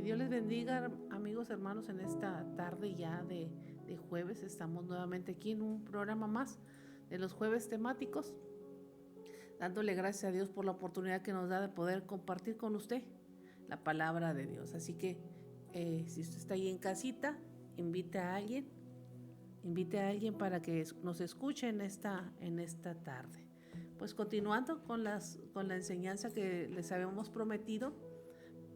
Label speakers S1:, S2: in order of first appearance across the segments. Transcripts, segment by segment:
S1: Dios les bendiga, amigos, hermanos, en esta tarde ya de jueves. Estamos nuevamente aquí en un programa más de los jueves temáticos, dándole gracias a Dios por la oportunidad que nos da de poder compartir con usted la palabra de Dios. Así que si usted está ahí en casita, invite a alguien para que nos escuche en esta tarde. Pues continuando con la enseñanza que les habíamos prometido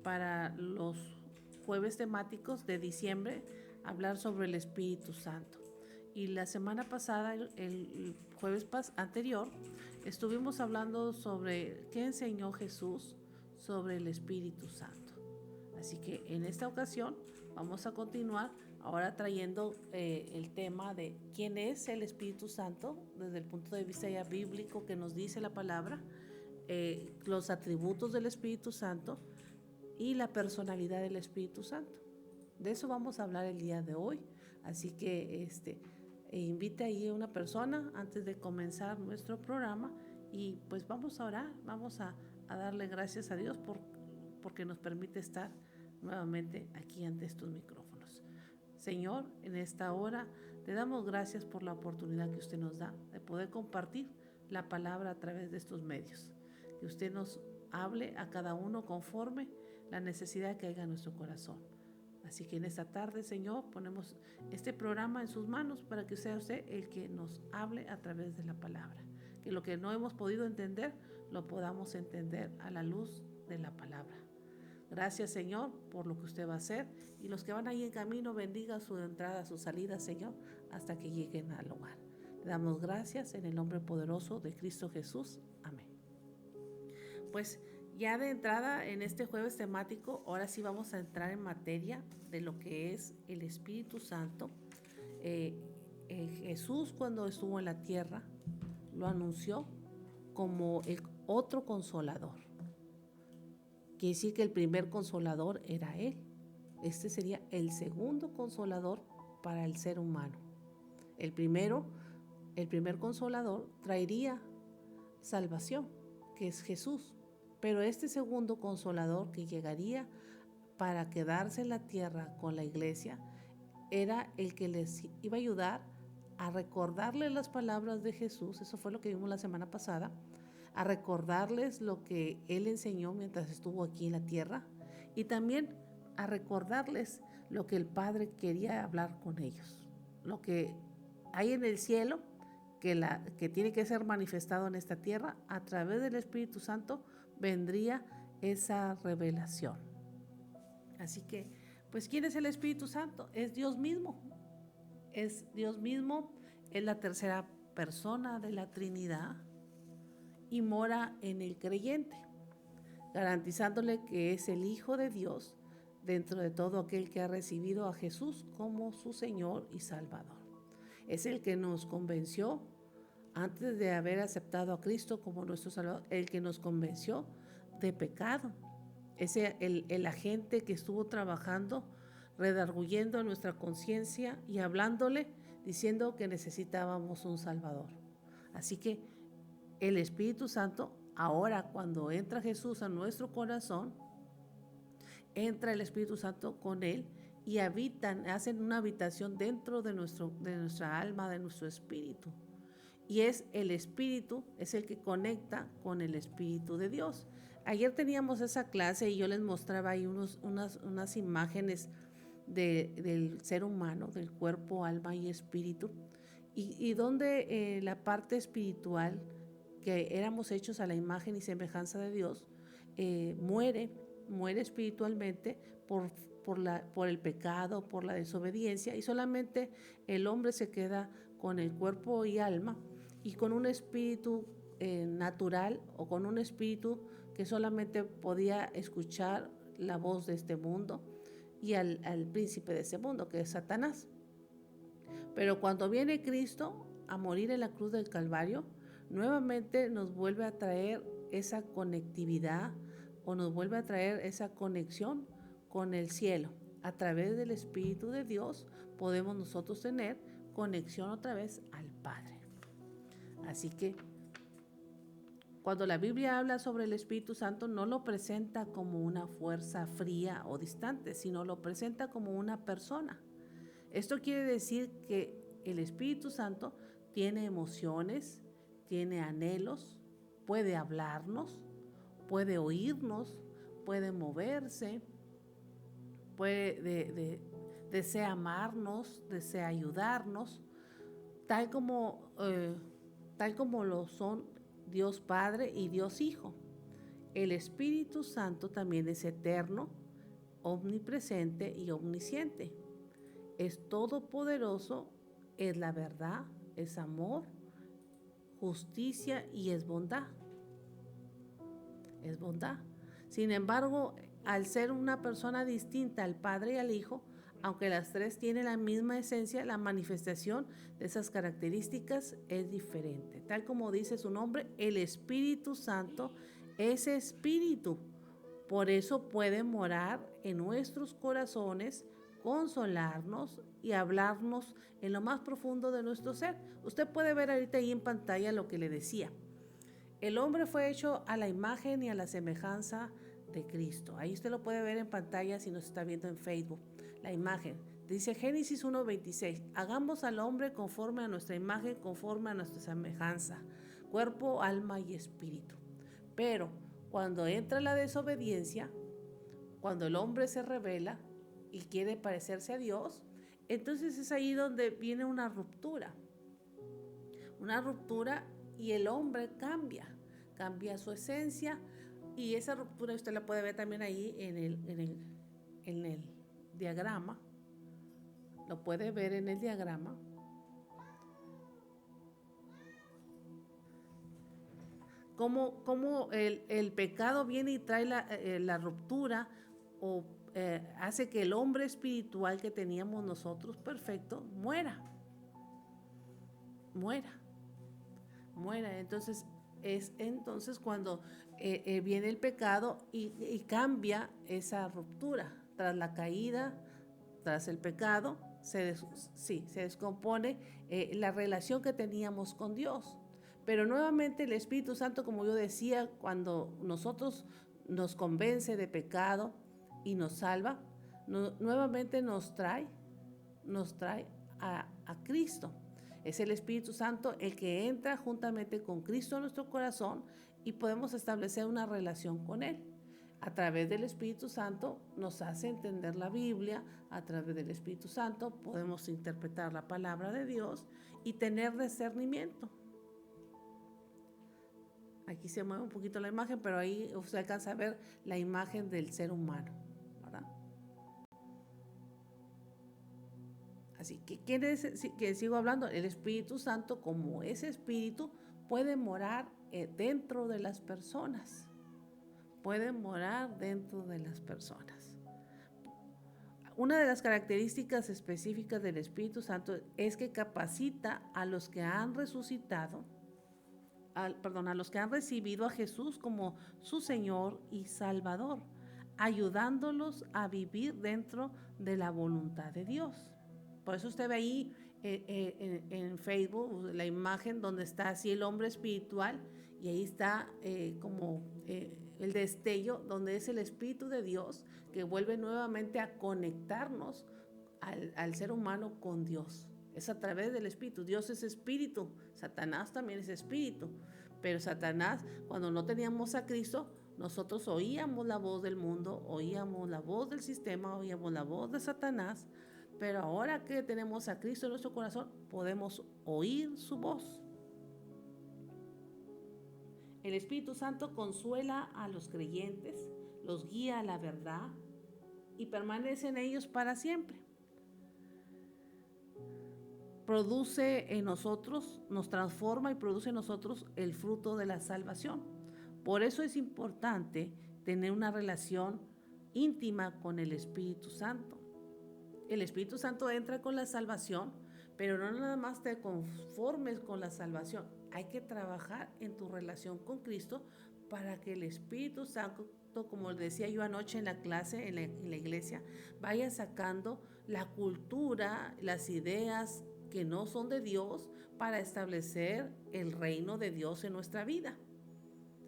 S1: para los jueves temáticos de diciembre, hablar sobre el Espíritu Santo. Y la semana pasada, el jueves anterior, estuvimos hablando sobre qué enseñó Jesús sobre el Espíritu Santo. Así que en esta ocasión vamos a continuar ahora trayendo el tema de quién es el Espíritu Santo desde el punto de vista ya bíblico que nos dice la palabra, los atributos del Espíritu Santo y la personalidad del Espíritu Santo. De eso vamos a hablar el día de hoy. Así que invite ahí a una persona antes de comenzar nuestro programa y pues vamos a orar, vamos a darle gracias a Dios porque nos permite estar nuevamente aquí ante estos micrófonos. Señor, en esta hora te damos gracias por la oportunidad que usted nos da de poder compartir la palabra a través de estos medios. Que usted nos hable a cada uno conforme la necesidad que haya en nuestro corazón. Así que en esta tarde, Señor, ponemos este programa en sus manos para que sea usted el que nos hable a través de la palabra. Que lo que no hemos podido entender, lo podamos entender a la luz de la palabra. Gracias, Señor, por lo que usted va a hacer. Y los que van ahí en camino, bendiga su entrada, su salida, Señor, hasta que lleguen al hogar. Le damos gracias en el nombre poderoso de Cristo Jesús. Amén. Pues ya de entrada en este jueves temático, ahora sí vamos a entrar en materia de lo que es el Espíritu Santo. Jesús, cuando estuvo en la tierra, lo anunció como el otro consolador. Quiere decir que el primer consolador era Él. Este sería el segundo consolador para el ser humano. El primer consolador traería salvación, que es Jesús. Pero este segundo consolador que llegaría para quedarse en la tierra con la iglesia era el que les iba a ayudar a recordarles las palabras de Jesús. Eso fue lo que vimos la semana pasada. A recordarles lo que Él enseñó mientras estuvo aquí en la tierra y también a recordarles lo que el Padre quería hablar con ellos. Lo que hay en el cielo que tiene que ser manifestado en esta tierra, a través del Espíritu Santo vendría esa revelación. Así que, pues, ¿quién es el Espíritu Santo? Es Dios mismo. Es Dios mismo, es la tercera persona de la Trinidad y mora en el creyente, garantizándole que es el Hijo de Dios dentro de todo aquel que ha recibido a Jesús como su Señor y Salvador. Es el que nos convenció, antes de haber aceptado a Cristo como nuestro Salvador, el que nos convenció de pecado. Es el agente que estuvo trabajando, redarguyendo nuestra conciencia y hablándole, diciendo que necesitábamos un Salvador. Así que el Espíritu Santo, ahora cuando entra Jesús a nuestro corazón, entra el Espíritu Santo con Él y hacen una habitación dentro de nuestra alma, de nuestro espíritu. Y es el Espíritu, es el que conecta con el Espíritu de Dios. Ayer teníamos esa clase y yo les mostraba ahí unas imágenes del ser humano, del cuerpo, alma y espíritu, y donde la parte espiritual, que éramos hechos a la imagen y semejanza de Dios, muere espiritualmente por el pecado, por la desobediencia, y solamente el hombre se queda con el cuerpo y alma y con un espíritu natural, o con un espíritu que solamente podía escuchar la voz de este mundo y al príncipe de ese mundo, que es Satanás. Pero cuando viene Cristo a morir en la cruz del Calvario, nuevamente nos vuelve a traer esa conectividad, o nos vuelve a traer esa conexión con el cielo. A través del Espíritu de Dios podemos nosotros tener conexión otra vez al Padre. Así que Cuando la Biblia habla sobre el Espíritu Santo, no lo presenta como una fuerza fría o distante, sino lo presenta como una persona. Esto quiere decir que el Espíritu Santo tiene emociones, tiene anhelos, puede hablarnos, puede oírnos, puede moverse, desea amarnos, desea ayudarnos, tal como, tal como lo son Dios Padre y Dios Hijo. El Espíritu Santo también es eterno, omnipresente y omnisciente. Es todopoderoso, es la verdad, es amor, justicia y es bondad. Es bondad. Sin embargo, al ser una persona distinta al Padre y al Hijo, aunque las tres tienen la misma esencia, la manifestación de esas características es diferente. Tal como dice su nombre, el Espíritu Santo es espíritu. Por eso puede morar en nuestros corazones, consolarnos y hablarnos en lo más profundo de nuestro ser. Usted puede ver ahorita ahí en pantalla lo que le decía. El hombre fue hecho a la imagen y a la semejanza de Cristo. Ahí usted lo puede ver en pantalla si nos está viendo en Facebook. La imagen. Dice Génesis 1:26. Hagamos al hombre conforme a nuestra imagen, conforme a nuestra semejanza. Cuerpo, alma y espíritu. Pero cuando entra la desobediencia, cuando el hombre se rebela y quiere parecerse a Dios, entonces es ahí donde viene una ruptura. Una ruptura y el hombre cambia su esencia, y esa ruptura usted la puede ver también ahí en el diagrama. Lo puede ver en el diagrama. Cómo el pecado viene y trae la ruptura o hace que el hombre espiritual que teníamos nosotros perfecto muera. Entonces es entonces cuando viene el pecado y cambia esa ruptura. Tras la caída, tras el pecado, se descompone la relación que teníamos con Dios. Pero nuevamente el Espíritu Santo, como yo decía, cuando nosotros nos convence de pecado y nos salva, nuevamente nos trae a Cristo. Es el Espíritu Santo el que entra juntamente con Cristo en nuestro corazón y podemos establecer una relación con Él. A través del Espíritu Santo nos hace entender la Biblia, a través del Espíritu Santo podemos interpretar la palabra de Dios y tener discernimiento. Aquí se mueve un poquito la imagen, pero ahí usted alcanza a ver la imagen del ser humano, ¿verdad? Así que, que sigo hablando, el Espíritu Santo, como ese espíritu, puede morar dentro de las personas. Puede morar dentro de las personas. Una de las características específicas del Espíritu Santo es que capacita a los que han resucitado, a los que han recibido a Jesús como su Señor y Salvador, ayudándolos a vivir dentro de la voluntad de Dios. Por eso usted ve ahí en Facebook la imagen donde está así el hombre espiritual y ahí está como el destello donde es el Espíritu de Dios que vuelve nuevamente a conectarnos al ser humano con Dios. Es a través del Espíritu. Dios es Espíritu, Satanás también es Espíritu, pero Satanás, cuando no teníamos a Cristo, nosotros oíamos la voz del mundo, oíamos la voz del sistema, oíamos la voz de Satanás. Pero ahora que tenemos a Cristo en nuestro corazón, podemos oír su voz. El Espíritu Santo consuela a los creyentes, los guía a la verdad y permanece en ellos para siempre. Produce en nosotros, nos transforma y produce en nosotros el fruto de la salvación. Por eso es importante tener una relación íntima con el Espíritu Santo. El Espíritu Santo entra con la salvación, pero no nada más te conformes con la salvación. Hay que trabajar en tu relación con Cristo para que el Espíritu Santo, como decía yo anoche en la clase, en la iglesia, vaya sacando la cultura, las ideas que no son de Dios para establecer el reino de Dios en nuestra vida.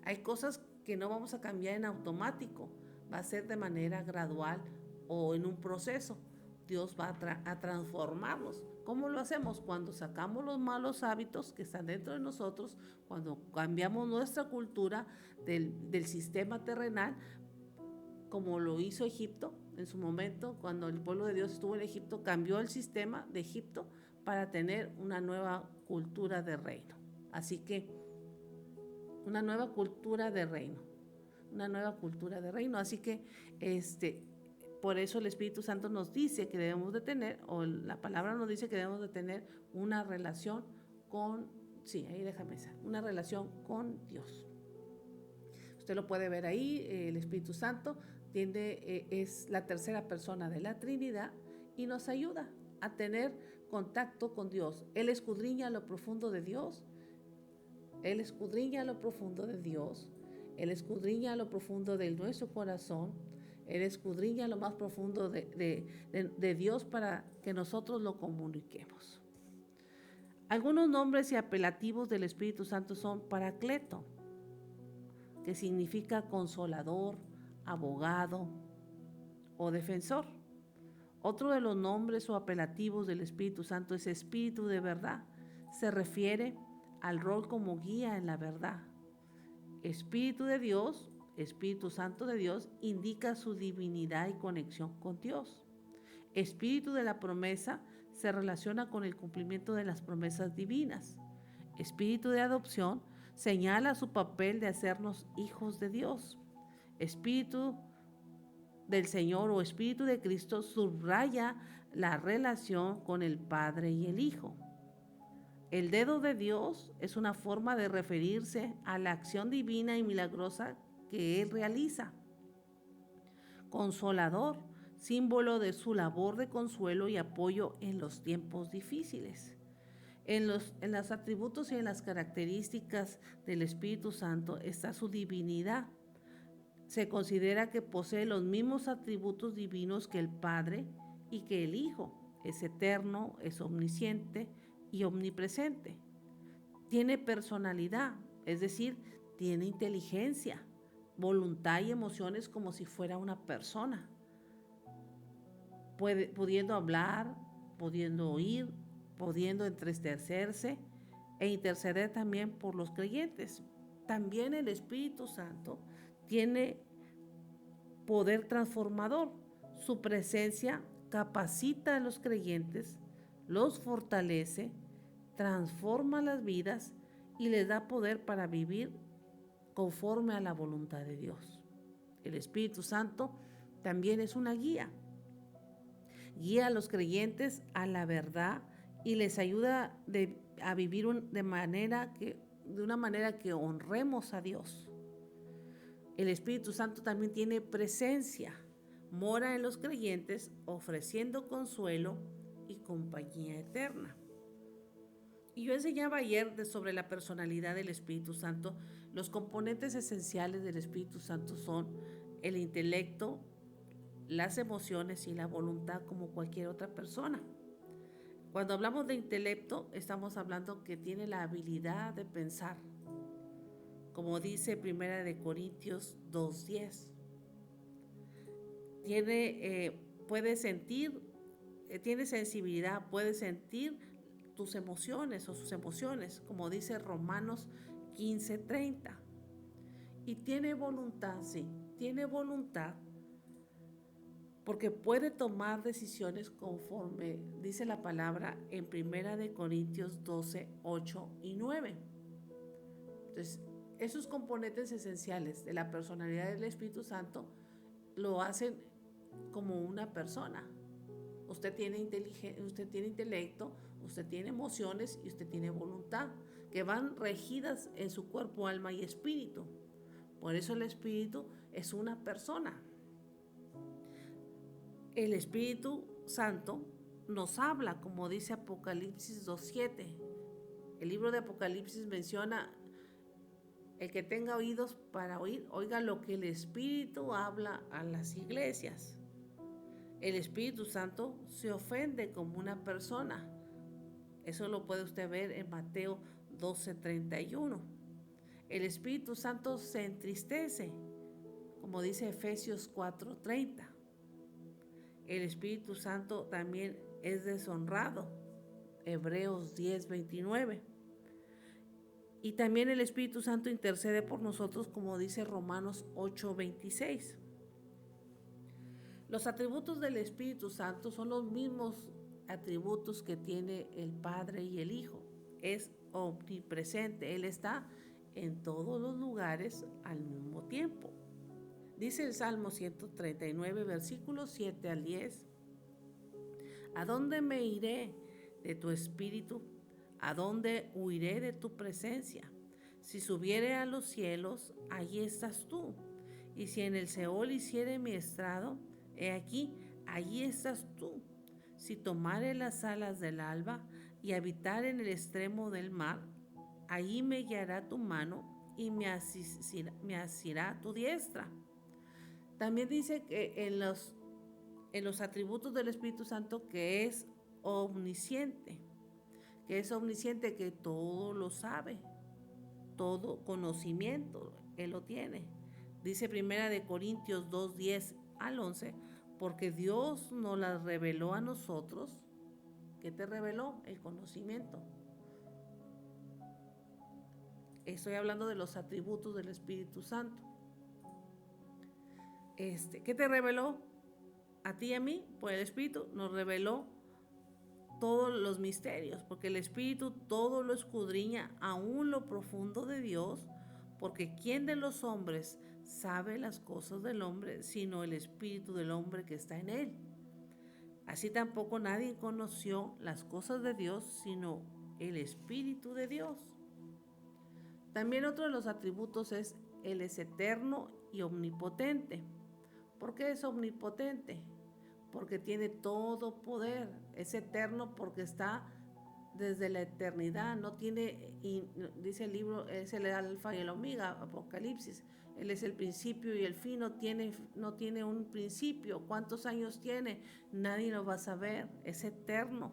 S1: Hay cosas que no vamos a cambiar en automático, va a ser de manera gradual o en un proceso. Dios va a transformarlos. ¿Cómo lo hacemos? Cuando sacamos los malos hábitos que están dentro de nosotros, cuando cambiamos nuestra cultura del sistema terrenal, como lo hizo Egipto en su momento, cuando el pueblo de Dios estuvo en Egipto, cambió el sistema de Egipto para tener una nueva cultura de reino. Así que una nueva cultura de reino, una nueva cultura de reino. Así que por eso el Espíritu Santo nos dice que debemos de tener, o la palabra nos dice que debemos de tener una relación con, sí, ahí déjame esa, una relación con Dios. Usted lo puede ver ahí, el Espíritu Santo es la tercera persona de la Trinidad y nos ayuda a tener contacto con Dios. Él escudriña lo profundo de Dios. Él escudriña lo profundo de Dios. Él escudriña lo profundo de nuestro corazón. Él escudriña lo más profundo de Dios para que nosotros lo comuniquemos. Algunos nombres y apelativos del Espíritu Santo son Paracleto, que significa consolador, abogado o defensor. Otro de los nombres o apelativos del Espíritu Santo es Espíritu de verdad. Se refiere al rol como guía en la verdad. Espíritu de Dios, Espíritu Santo de Dios, indica su divinidad y conexión con Dios. Espíritu de la promesa se relaciona con el cumplimiento de las promesas divinas. Espíritu de adopción señala su papel de hacernos hijos de Dios. Espíritu del Señor o Espíritu de Cristo subraya la relación con el Padre y el Hijo. El dedo de Dios es una forma de referirse a la acción divina y milagrosa que Él realiza. Consolador, símbolo de su labor de consuelo y apoyo en los tiempos difíciles. En los atributos y en las características del Espíritu Santo está su divinidad. Se considera que posee los mismos atributos divinos que el Padre y que el Hijo. Es eterno, es omnisciente y omnipresente. Tiene personalidad, es decir, tiene inteligencia, voluntad y emociones como si fuera una persona. Pudiendo hablar, pudiendo oír, pudiendo entristecerse e interceder también por los creyentes. También el Espíritu Santo tiene poder transformador. Su presencia capacita a los creyentes, los fortalece, transforma las vidas y les da poder para vivir conforme a la voluntad de Dios. El Espíritu Santo también es una guía. Guía a los creyentes a la verdad y les ayuda a vivir de una manera que honremos a Dios. El Espíritu Santo también tiene presencia, mora en los creyentes ofreciendo consuelo y compañía eterna. Y yo enseñaba ayer sobre la personalidad del Espíritu Santo. Los componentes esenciales del Espíritu Santo son el intelecto, las emociones y la voluntad como cualquier otra persona. Cuando hablamos de intelecto, estamos hablando que tiene la habilidad de pensar, como dice 1 Corintios 2:10. Puede sentir, tiene sensibilidad, puede sentir tus emociones o sus emociones, como dice Romanos 15:30. Y tiene voluntad, sí, tiene voluntad, porque puede tomar decisiones conforme dice la palabra en 1 Corintios 12:8 y 9. Entonces, esos componentes esenciales de la personalidad del Espíritu Santo lo hacen como una persona. Usted tiene intelecto, usted tiene emociones y usted tiene voluntad, que van regidas en su cuerpo, alma y espíritu. Por eso el Espíritu es una persona. El Espíritu Santo nos habla, como dice Apocalipsis 2:7. El libro de Apocalipsis menciona: el que tenga oídos para oír, oiga lo que el Espíritu habla a las iglesias. El Espíritu Santo se ofende como una persona. Eso lo puede usted ver en Mateo 12:31. El Espíritu Santo se entristece, como dice Efesios 4:30. El Espíritu Santo también es deshonrado, Hebreos 10:29. Y también el Espíritu Santo intercede por nosotros, como dice Romanos 8:26. Los atributos del Espíritu Santo son los mismos atributos que tiene el Padre y el Hijo. Es omnipresente, Él está en todos los lugares al mismo tiempo. Dice el Salmo 139, versículos 7 al 10. ¿A dónde me iré de tu espíritu? ¿A dónde huiré de tu presencia? Si subiere a los cielos, allí estás tú. Y si en el Seol hiciere mi estrado, he aquí, allí estás tú. Si tomare las alas del alba y habitar en el extremo del mar, allí me guiará tu mano y me asirá tu diestra. También dice que en los atributos del Espíritu Santo que es omnisciente, que todo lo sabe, todo conocimiento, Él lo tiene. Dice 1 Corintios 2:10 al 11, porque Dios nos las reveló a nosotros. ¿Qué te reveló? El conocimiento. Estoy hablando de los atributos del Espíritu Santo. ¿Qué te reveló? A ti y a mí, por el Espíritu, nos reveló todos los misterios, porque el Espíritu todo lo escudriña, aún lo profundo de Dios, porque ¿quién de los hombres sabe las cosas del hombre, sino el Espíritu del hombre que está en él? Así tampoco nadie conoció las cosas de Dios, sino el Espíritu de Dios. También otro de los atributos es Él es eterno y omnipotente. ¿Por qué es omnipotente? Porque tiene todo poder. Es eterno porque está desde la eternidad. No tiene, dice el libro, es el alfa y el omega, Apocalipsis. Él es el principio y el fin, no tiene un principio. ¿Cuántos años tiene? Nadie lo va a saber. Es eterno.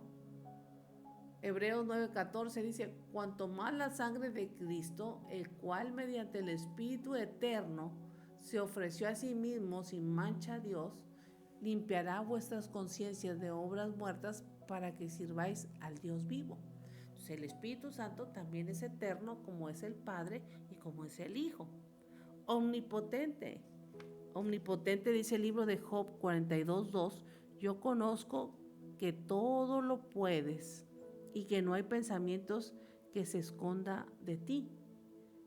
S1: Hebreos 9:14 dice, cuanto más la sangre de Cristo, el cual mediante el Espíritu eterno se ofreció a sí mismo sin mancha a Dios, limpiará vuestras conciencias de obras muertas para que sirváis al Dios vivo. Entonces, el Espíritu Santo también es eterno, como es el Padre y como es el Hijo. Omnipotente. Omnipotente dice el libro de Job 42:2, yo conozco que todo lo puedes y que no hay pensamientos que se esconda de ti.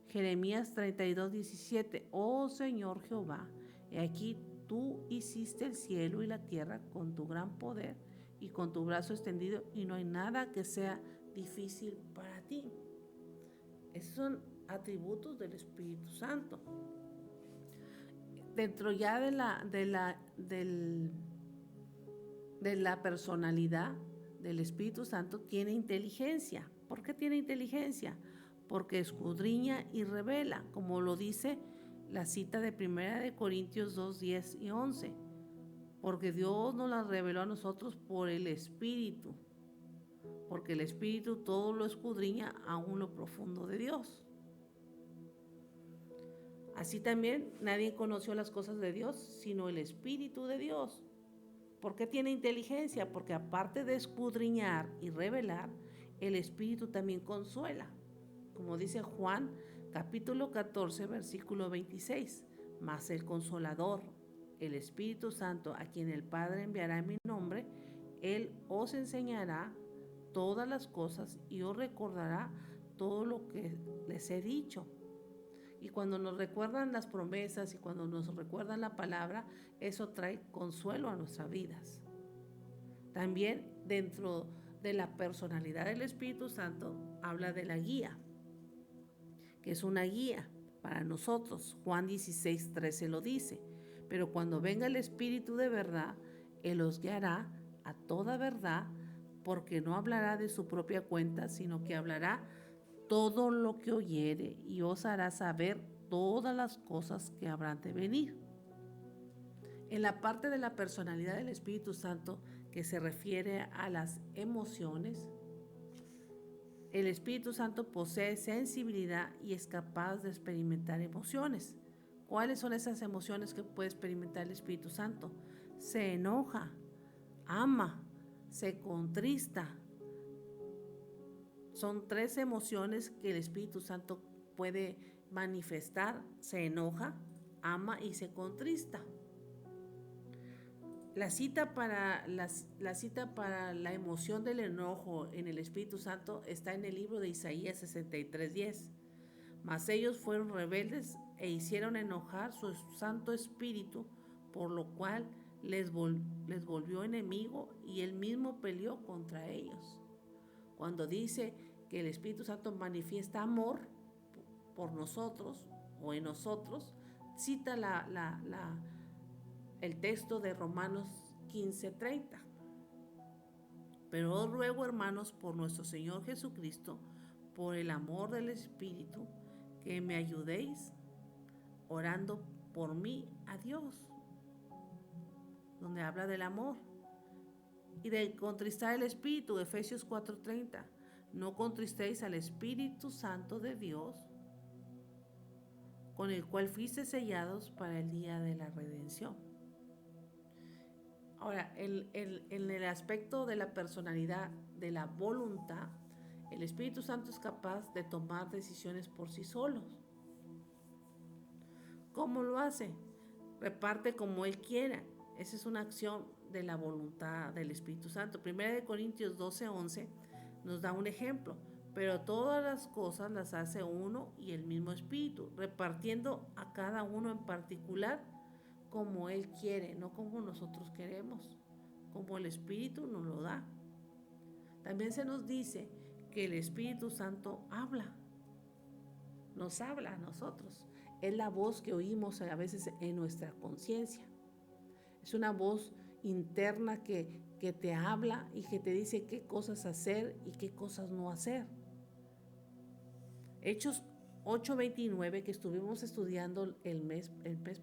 S1: Jeremías 32:17, oh Señor Jehová, he aquí tú hiciste el cielo y la tierra con tu gran poder y con tu brazo extendido, y no hay nada que sea difícil para ti. Esos son atributos del Espíritu Santo. Dentro ya de la personalidad del Espíritu Santo tiene inteligencia. ¿Por qué tiene inteligencia? Porque escudriña y revela, como lo dice la cita de 1 Corintios 2:10 y 11. Porque Dios nos la reveló a nosotros por el Espíritu. Porque el Espíritu todo lo escudriña aún lo profundo de Dios. Así también nadie conoció las cosas de Dios, sino el Espíritu de Dios. ¿Por qué tiene inteligencia? Porque aparte de escudriñar y revelar, el Espíritu también consuela. Como dice Juan, capítulo 14, versículo 26. Mas el Consolador, el Espíritu Santo, a quien el Padre enviará en mi nombre, Él os enseñará todas las cosas y os recordará todo lo que les he dicho. Y cuando nos recuerdan las promesas y cuando nos recuerdan la palabra, eso trae consuelo a nuestras vidas. También dentro de la personalidad del Espíritu Santo habla de la guía, que es una guía para nosotros. Juan 16:13 lo dice. Pero cuando venga el Espíritu de verdad, Él os guiará a toda verdad, porque no hablará de su propia cuenta, sino que hablará todo lo que oyere y os hará saber todas las cosas que habrán de venir. En la parte de la personalidad del Espíritu Santo que se refiere a las emociones, El Espíritu Santo posee sensibilidad y es capaz de experimentar emociones. ¿Cuáles son esas emociones que puede experimentar el Espíritu Santo? Se enoja, ama, se contrista. Son 3 emociones que el Espíritu Santo puede manifestar. Se enoja, ama y se contrista. La cita para la emoción del enojo en el Espíritu Santo está en el libro de Isaías 63:10. Mas ellos fueron rebeldes e hicieron enojar su Santo Espíritu, por lo cual les volvió enemigo y él mismo peleó contra ellos. Cuando dice que el Espíritu Santo manifiesta amor por nosotros o en nosotros, cita el texto de Romanos 15:30. Pero os ruego, hermanos, por nuestro Señor Jesucristo, por el amor del Espíritu, que me ayudéis orando por mí a Dios, donde habla del amor y de contristar el Espíritu, Efesios 4:30. No contristéis al Espíritu Santo de Dios, con el cual fuiste sellados para el día de la redención. Ahora, en el aspecto de la personalidad, de la voluntad, el Espíritu Santo es capaz de tomar decisiones por sí solos. ¿Cómo lo hace? Reparte como Él quiera. Esa es una acción de la voluntad del Espíritu Santo. 1 Corintios 12:11 nos da un ejemplo. Pero todas las cosas las hace uno y el mismo Espíritu, repartiendo a cada uno en particular como Él quiere, no como nosotros queremos, como el Espíritu nos lo da. También se nos dice que el Espíritu Santo nos habla a nosotros. Es la voz que oímos a veces en nuestra conciencia. Es una voz interna que te habla y que te dice qué cosas hacer y qué cosas no hacer. Hechos 8:29, que estuvimos estudiando el mes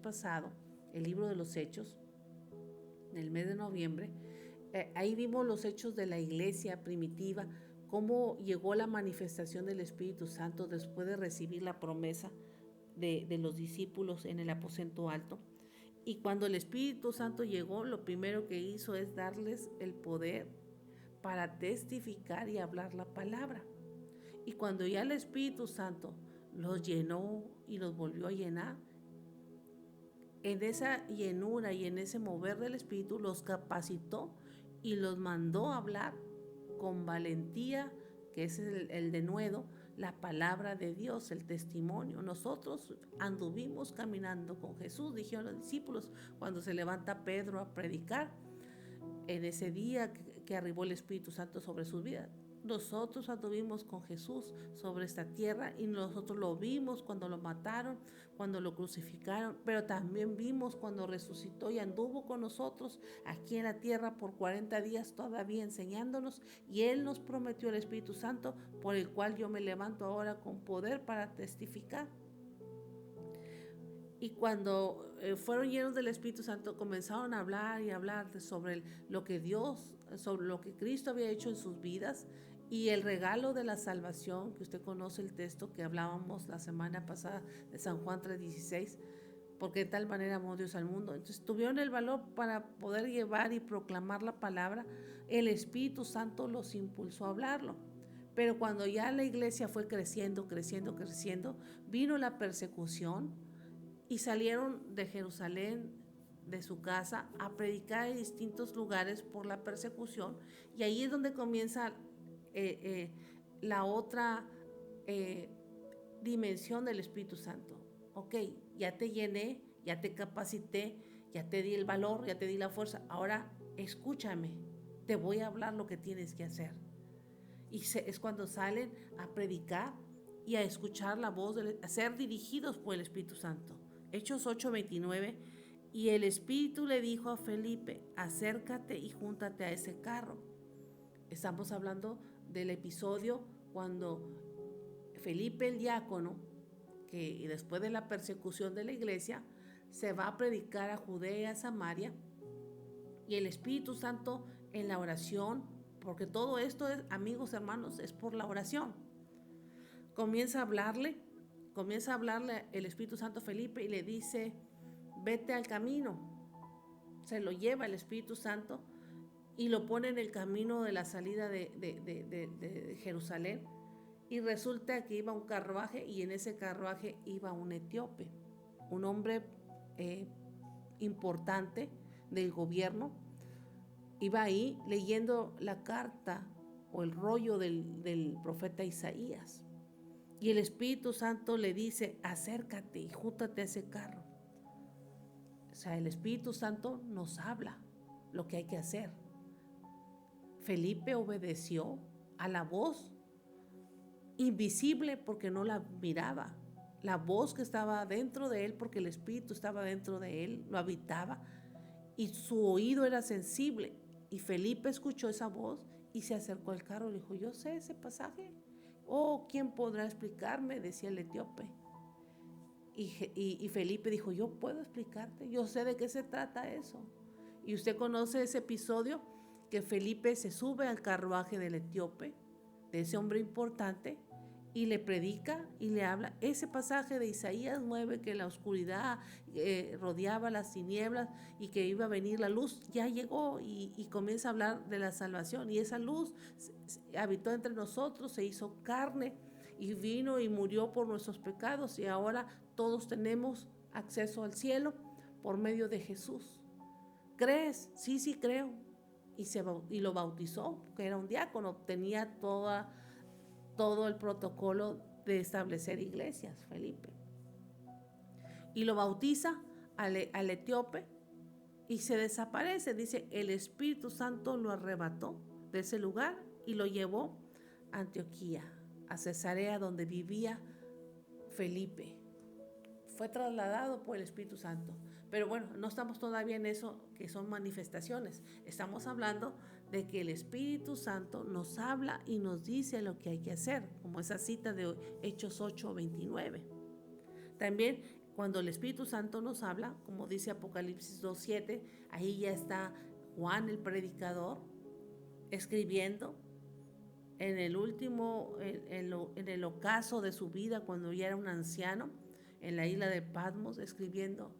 S1: pasado, el libro de los Hechos, en el mes de noviembre, ahí vimos los hechos de la iglesia primitiva, cómo llegó la manifestación del Espíritu Santo después de recibir la promesa de los discípulos en el aposento alto. Y cuando el Espíritu Santo llegó, lo primero que hizo es darles el poder para testificar y hablar la palabra. Y cuando ya el Espíritu Santo los llenó y los volvió a llenar, en esa llenura y en ese mover del Espíritu los capacitó y los mandó a hablar con valentía, que es el denuedo, la palabra de Dios, el testimonio. Nosotros anduvimos caminando con Jesús, dijeron los discípulos, cuando se levanta Pedro a predicar, en ese día que arribó el Espíritu Santo sobre sus vidas. Nosotros anduvimos con Jesús sobre esta tierra y nosotros lo vimos cuando lo mataron, cuando lo crucificaron, pero también vimos cuando resucitó y anduvo con nosotros aquí en la tierra por 40 días todavía enseñándonos, y Él nos prometió el Espíritu Santo, por el cual yo me levanto ahora con poder para testificar. Y cuando fueron llenos del Espíritu Santo, comenzaron a hablar y hablar sobre lo que Dios, sobre lo que Cristo había hecho en sus vidas y el regalo de la salvación, que usted conoce el texto que hablábamos la semana pasada de San Juan 3:16, porque de tal manera amó Dios al mundo. Entonces tuvieron el valor para poder llevar y proclamar la palabra. El Espíritu Santo los impulsó a hablarlo. Pero cuando ya la iglesia fue creciendo, vino la persecución, y salieron de Jerusalén, de su casa, a predicar en distintos lugares por la persecución. Y ahí es donde comienza la otra dimensión del Espíritu Santo. Ok, ya te llené, ya te capacité, ya te di el valor, ya te di la fuerza. Ahora escúchame, te voy a hablar lo que tienes que hacer. Y es cuando salen a predicar y a escuchar la voz, a ser dirigidos por el Espíritu Santo. Hechos 8:29, y el Espíritu le dijo a Felipe, acércate y júntate a ese carro. Estamos hablando del episodio cuando Felipe el diácono, que después de la persecución de la iglesia, se va a predicar a Judea y a Samaria, y el Espíritu Santo en la oración porque todo esto es, amigos, hermanos, es por la oración. Comienza a hablarle el Espíritu Santo a Felipe y le dice, vete al camino. Se lo lleva el Espíritu Santo y lo pone en el camino de la salida de Jerusalén. Y resulta que iba un carruaje y en ese carruaje iba un etíope, un hombre importante del gobierno. Iba ahí leyendo la carta o el rollo del profeta Isaías. Y el Espíritu Santo le dice, acércate y júntate a ese carro. O sea, el Espíritu Santo nos habla lo que hay que hacer. Felipe obedeció a la voz invisible porque no la miraba. La voz que estaba dentro de él porque el Espíritu estaba dentro de él, lo habitaba y su oído era sensible. Y Felipe escuchó esa voz y se acercó al carro y le dijo, yo sé ese pasaje. Oh, ¿quién podrá explicarme? Decía el etíope. Y Felipe dijo, yo puedo explicarte, yo sé de qué se trata eso. Y usted conoce ese episodio que Felipe se sube al carruaje del etíope, de ese hombre importante, y le predica y le habla ese pasaje de Isaías 9, que la oscuridad rodeaba las tinieblas y que iba a venir la luz, ya llegó y comienza a hablar de la salvación. Y esa luz habitó entre nosotros, se hizo carne y vino y murió por nuestros pecados y ahora todos tenemos acceso al cielo por medio de Jesús. ¿Crees? Sí, sí creo. Y lo bautizó, que era un diácono, tenía todo el protocolo de establecer iglesias, Felipe. Y lo bautiza al etíope y se desaparece. Dice, el Espíritu Santo lo arrebató de ese lugar y lo llevó a Antioquía, a Cesarea, donde vivía Felipe. Fue trasladado por el Espíritu Santo. Pero bueno, no estamos todavía en eso, que son manifestaciones. Estamos hablando de que el Espíritu Santo nos habla y nos dice lo que hay que hacer, como esa cita de Hechos 8:29. También cuando el Espíritu Santo nos habla, como dice Apocalipsis 2:7, ahí ya está Juan el predicador escribiendo en el último, en el ocaso de su vida, cuando ya era un anciano, en la isla de Patmos, escribiendo,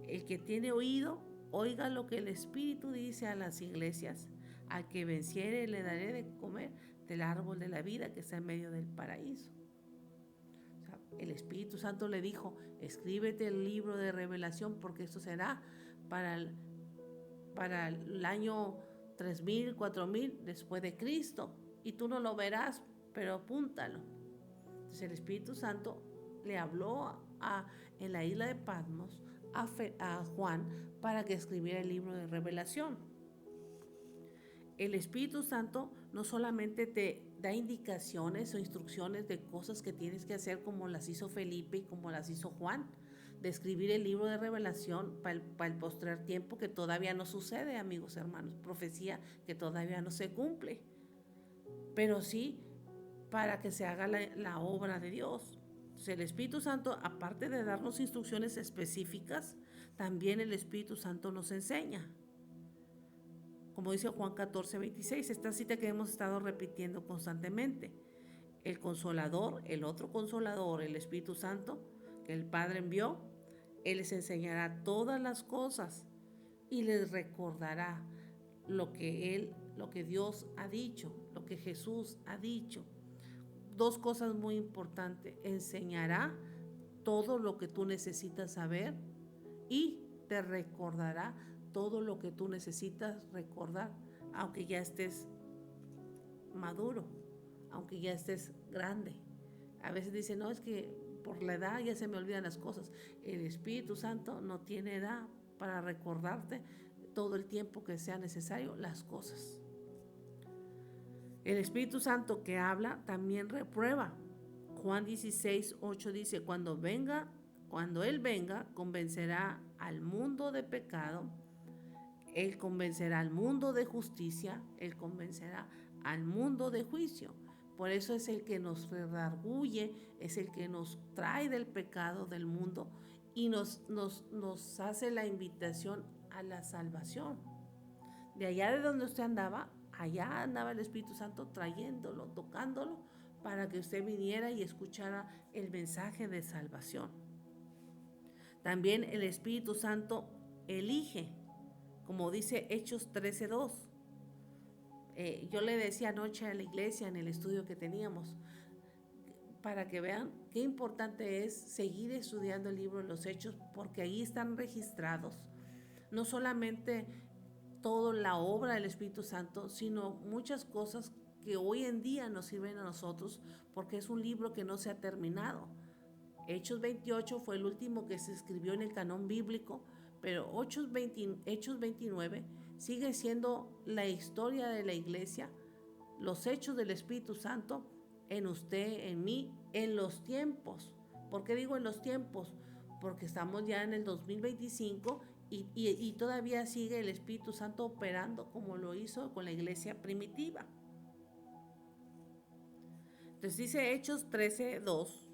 S1: el que tiene oído, oiga lo que el Espíritu dice a las iglesias. Al que venciere le daré de comer del árbol de la vida que está en medio del paraíso. O sea, el Espíritu Santo le dijo, escríbete el libro de Revelación porque esto será para el año 3000, 4000 después de Cristo. Y tú no lo verás, pero apúntalo. Entonces el Espíritu Santo le habló en la isla de Patmos a Juan para que escribiera el libro de Revelación. El Espíritu Santo no solamente te da indicaciones o instrucciones de cosas que tienes que hacer como las hizo Felipe y como las hizo Juan, de escribir el libro de Revelación para el postrer tiempo que todavía no sucede, amigos hermanos, profecía que todavía no se cumple, pero sí para que se haga la obra de Dios. Entonces el Espíritu Santo, aparte de darnos instrucciones específicas, también el Espíritu Santo nos enseña. Como dice Juan 14:26, esta cita que hemos estado repitiendo constantemente. El Consolador, el otro Consolador, el Espíritu Santo, que el Padre envió, Él les enseñará todas las cosas y les recordará lo que Dios ha dicho, lo que Jesús ha dicho. Dos cosas muy importantes: enseñará todo lo que tú necesitas saber y te recordará todo lo que tú necesitas recordar, aunque ya estés maduro, aunque ya estés grande. A veces dicen, no, es que por la edad ya se me olvidan las cosas. El Espíritu Santo no tiene edad para recordarte todo el tiempo que sea necesario las cosas. El Espíritu Santo que habla también reprueba. Juan 16:8 dice, cuando Él venga, convencerá al mundo de pecado, Él convencerá al mundo de justicia, Él convencerá al mundo de juicio. Por eso es el que nos redarguye, es el que nos trae del pecado del mundo y nos hace la invitación a la salvación. De allá de donde usted andaba, allá andaba el Espíritu Santo trayéndolo, tocándolo, para que usted viniera y escuchara el mensaje de salvación. También el Espíritu Santo elige, como dice Hechos 13:2. Yo le decía anoche a la iglesia en el estudio que teníamos, para que vean qué importante es seguir estudiando el libro de los Hechos, porque ahí están registrados no solamente toda la obra del Espíritu Santo, sino muchas cosas que hoy en día nos sirven a nosotros, porque es un libro que no se ha terminado. Hechos 28 fue el último que se escribió en el canon bíblico, pero Hechos 29 sigue siendo la historia de la iglesia, los hechos del Espíritu Santo en usted, en mí, en los tiempos. ¿Por qué digo en los tiempos? Porque estamos ya en el 2025 y todavía sigue el Espíritu Santo operando como lo hizo con la iglesia primitiva. Entonces dice Hechos 13:2,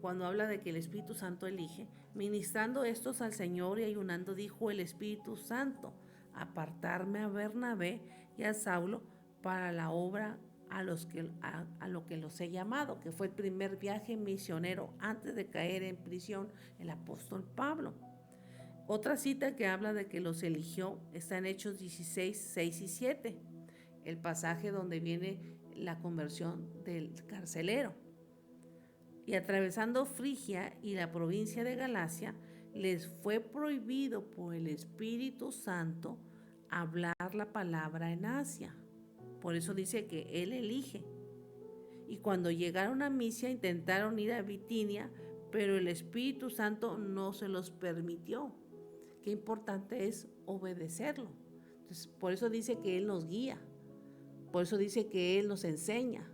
S1: cuando habla de que el Espíritu Santo elige, ministrando estos al Señor y ayunando, dijo el Espíritu Santo, apartarme a Bernabé y a Saulo para la obra a lo que los he llamado, que fue el primer viaje misionero antes de caer en prisión el apóstol Pablo. Otra cita que habla de que los eligió está en Hechos 16:6 y 7, el pasaje donde viene la conversión del carcelero. Y atravesando Frigia y la provincia de Galacia, les fue prohibido por el Espíritu Santo hablar la palabra en Asia. Por eso dice que Él elige. Y cuando llegaron a Misia intentaron ir a Bitinia, pero el Espíritu Santo no se los permitió. Qué importante es obedecerlo. Entonces, por eso dice que Él nos guía. Por eso dice que Él nos enseña.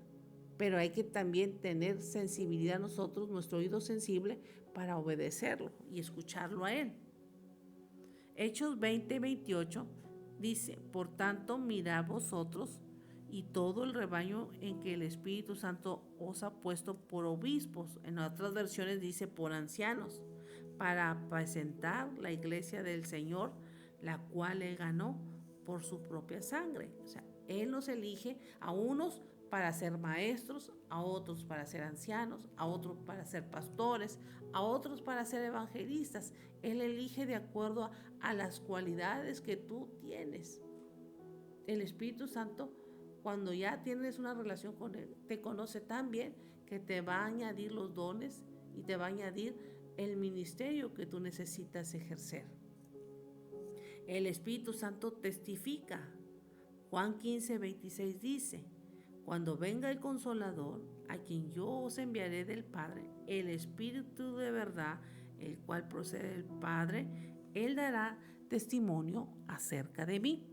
S1: Pero hay que también tener sensibilidad nosotros, nuestro oído sensible, para obedecerlo y escucharlo a Él. Hechos 20:28 dice, por tanto, mirad vosotros y todo el rebaño en que el Espíritu Santo os ha puesto por obispos. En otras versiones dice por ancianos, para apacentar la iglesia del Señor, la cual Él ganó por su propia sangre. O sea, Él nos elige a unos para ser maestros, a otros para ser ancianos, a otros para ser pastores, a otros para ser evangelistas. Él elige de acuerdo a las cualidades que tú tienes. El Espíritu Santo, cuando ya tienes una relación con Él, te conoce tan bien que te va a añadir los dones y te va a añadir el ministerio que tú necesitas ejercer. El Espíritu Santo testifica. Juan 15:26 dice, cuando venga el Consolador, a quien yo os enviaré del Padre, el Espíritu de verdad, el cual procede del Padre, Él dará testimonio acerca de mí.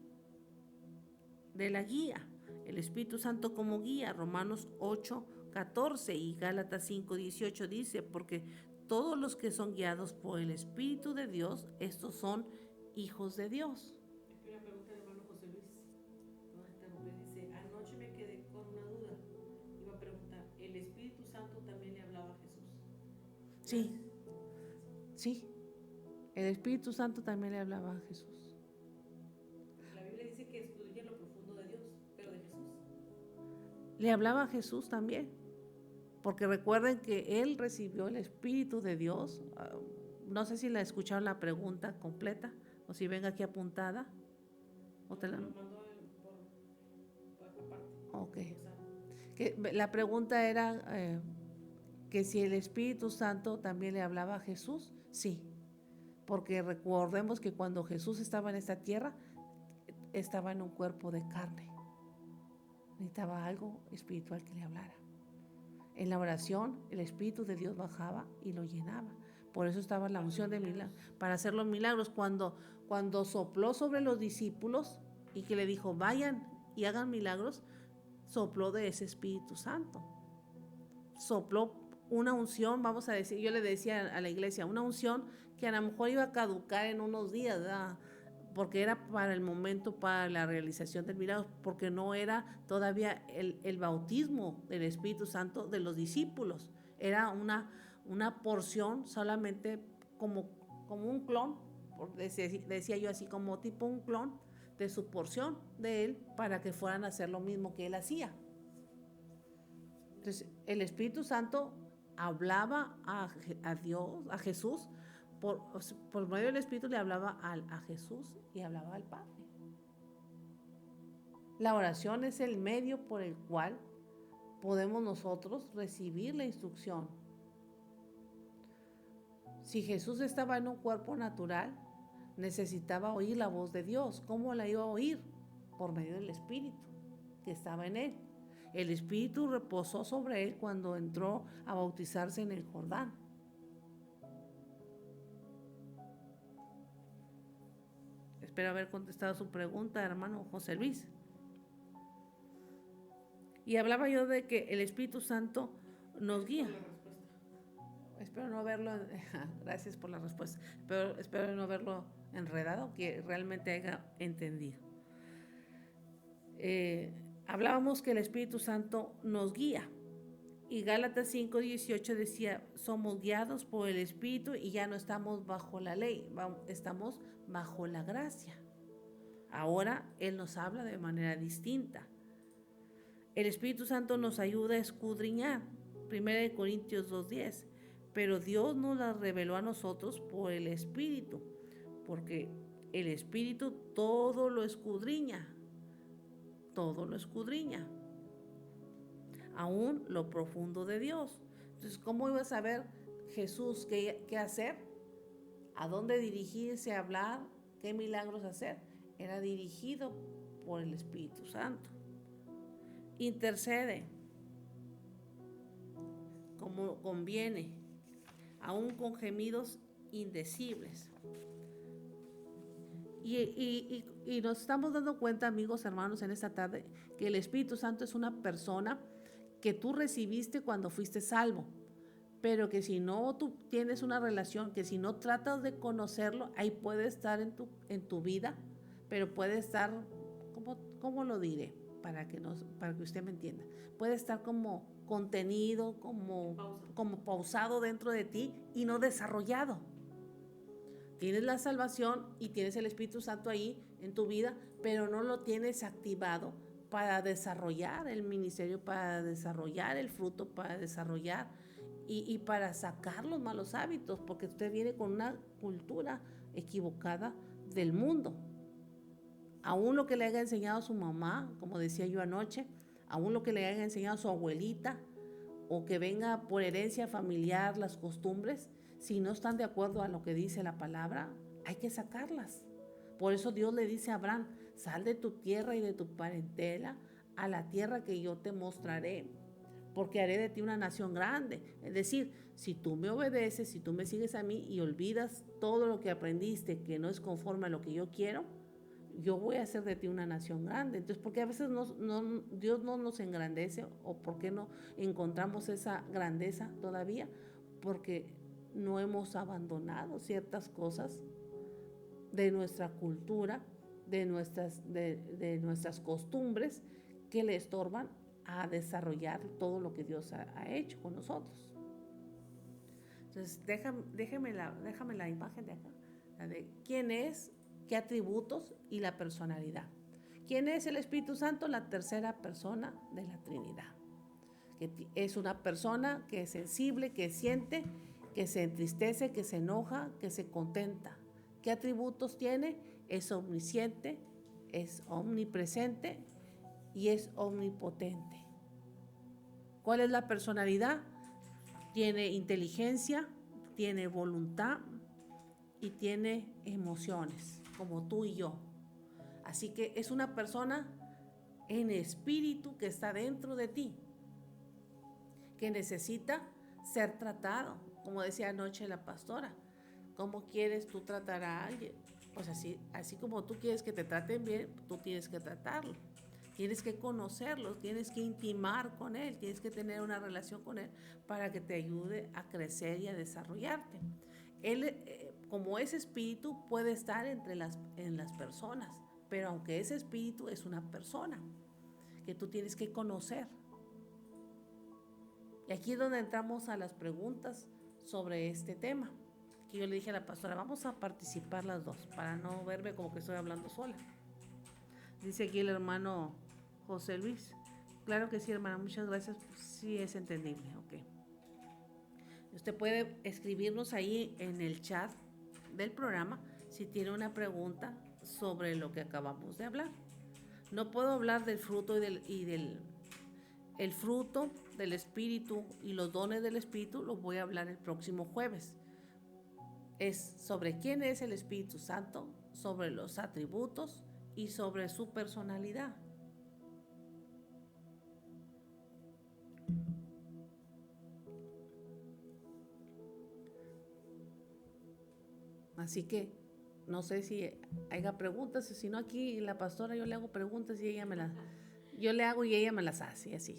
S1: De la guía, el Espíritu Santo como guía, Romanos 8:14 y Gálatas 5:18 dice, porque todos los que son guiados por el Espíritu de Dios, estos son hijos de Dios.
S2: Una pregunta del hermano José Luis. Dice, anoche me quedé con una duda. Iba a preguntar, ¿el Espíritu Santo también le hablaba a Jesús?
S1: Sí, sí. El Espíritu Santo también le hablaba a Jesús.
S2: La Biblia dice que excluye lo profundo de Dios, pero de Jesús.
S1: Le hablaba a Jesús también. Porque recuerden que Él recibió el Espíritu de Dios. No sé si la escucharon la pregunta completa o si venga aquí apuntada. ¿O te la...
S2: Lo mandó por aparte.
S1: Ok. Que la pregunta era que si el Espíritu Santo también le hablaba a Jesús. Sí. Porque recordemos que cuando Jesús estaba en esta tierra, estaba en un cuerpo de carne. Necesitaba algo espiritual que le hablara. En la oración, el Espíritu de Dios bajaba y lo llenaba. Por eso estaba la unción de milagros, para hacer los milagros. Cuando sopló sobre los discípulos y que le dijo, vayan y hagan milagros, sopló de ese Espíritu Santo. Sopló una unción, vamos a decir, yo le decía a la iglesia, una unción que a lo mejor iba a caducar en unos días, ¿verdad? Porque era para el momento, para la realización del milagro, porque no era todavía el bautismo del Espíritu Santo de los discípulos. Era una porción solamente como un clon, decía yo así, como tipo un clon de su porción de él para que fueran a hacer lo mismo que él hacía. Entonces, el Espíritu Santo hablaba a Dios, a Jesús, por medio del Espíritu le hablaba a Jesús y hablaba al Padre. La oración es el medio por el cual podemos nosotros recibir la instrucción. Si Jesús estaba en un cuerpo natural, necesitaba oír la voz de Dios. ¿Cómo la iba a oír? Por medio del Espíritu que estaba en él. El Espíritu reposó sobre él cuando entró a bautizarse en el Jordán. Espero haber contestado su pregunta, hermano José Luis. Y hablaba yo de que el Espíritu Santo nos guía. Espero no haberlo, gracias por la respuesta, pero espero no haberlo enredado, que realmente haya entendido. Hablábamos que el Espíritu Santo nos guía. Y Gálatas 5:18 decía, somos guiados por el Espíritu y ya no estamos bajo la ley, estamos bajo la gracia. Ahora Él nos habla de manera distinta. El Espíritu Santo nos ayuda a escudriñar. 1 Corintios 2:10. Pero Dios nos la reveló a nosotros por el Espíritu, porque el Espíritu todo lo escudriña, aún lo profundo de Dios. Entonces, ¿cómo iba a saber Jesús qué hacer? ¿A dónde dirigirse a hablar? ¿Qué milagros hacer? Era dirigido por el Espíritu Santo. Intercede como conviene, aún con gemidos indecibles. Y nos estamos dando cuenta, amigos, hermanos, en esta tarde, que el Espíritu Santo es una persona que tú recibiste cuando fuiste salvo, pero que si no tú tienes una relación, que si no tratas de conocerlo, ahí puede estar en tu vida, pero puede estar, ¿cómo lo diré? Para que usted me entienda. Puede estar como contenido, como pausado dentro de ti y no desarrollado. Tienes la salvación y tienes el Espíritu Santo ahí en tu vida, pero no lo tienes activado para desarrollar el ministerio, para desarrollar el fruto, para desarrollar y para sacar los malos hábitos, porque usted viene con una cultura equivocada del mundo. Aún lo que le haya enseñado su mamá, como decía yo anoche, aún lo que le haya enseñado su abuelita, o que venga por herencia familiar las costumbres, si no están de acuerdo a lo que dice la palabra, hay que sacarlas. Por eso Dios le dice a Abraham, sal de tu tierra y de tu parentela a la tierra que yo te mostraré, porque haré de ti una nación grande. Es decir, si tú me obedeces, si tú me sigues a mí y olvidas todo lo que aprendiste que no es conforme a lo que yo quiero, yo voy a hacer de ti una nación grande. Entonces, ¿por qué a veces Dios no nos engrandece o por qué no encontramos esa grandeza todavía? Porque no hemos abandonado ciertas cosas de nuestra cultura, de nuestras costumbres que le estorban a desarrollar todo lo que Dios ha hecho con nosotros. Entonces, déjame la imagen de acá, la de quién es, qué atributos y la personalidad. ¿Quién es el Espíritu Santo? La tercera persona de la Trinidad. Que es una persona que es sensible, que siente, que se entristece, que se enoja, que se contenta. ¿Qué atributos tiene? Es omnisciente, es omnipresente y es omnipotente. ¿Cuál es la personalidad? Tiene inteligencia, tiene voluntad y tiene emociones, como tú y yo. Así que es una persona en espíritu que está dentro de ti, que necesita ser tratado. Como decía anoche la pastora, ¿cómo quieres tú tratar a alguien? Pues así como tú quieres que te traten bien, tú tienes que tratarlo. Tienes que conocerlo, tienes que intimar con él, tienes que tener una relación con él para que te ayude a crecer y a desarrollarte. Él, como ese espíritu, puede estar en las personas, pero aunque ese espíritu es una persona que tú tienes que conocer. Y aquí es donde entramos a las preguntas sobre este tema, que yo le dije a la pastora, vamos a participar las dos, para no verme como que estoy hablando sola. Dice aquí el hermano José Luis. Claro que sí, hermana, muchas gracias. Sí es entendible, ok. Usted puede escribirnos ahí en el chat del programa si tiene una pregunta sobre lo que acabamos de hablar. No puedo hablar del fruto el fruto del Espíritu y los dones del Espíritu, los voy a hablar el próximo jueves. Es sobre quién es el Espíritu Santo, sobre los atributos y sobre su personalidad. Así que no sé si haya preguntas, si no aquí la pastora yo le hago preguntas y ella me las, yo le hago y ella me las hace, así.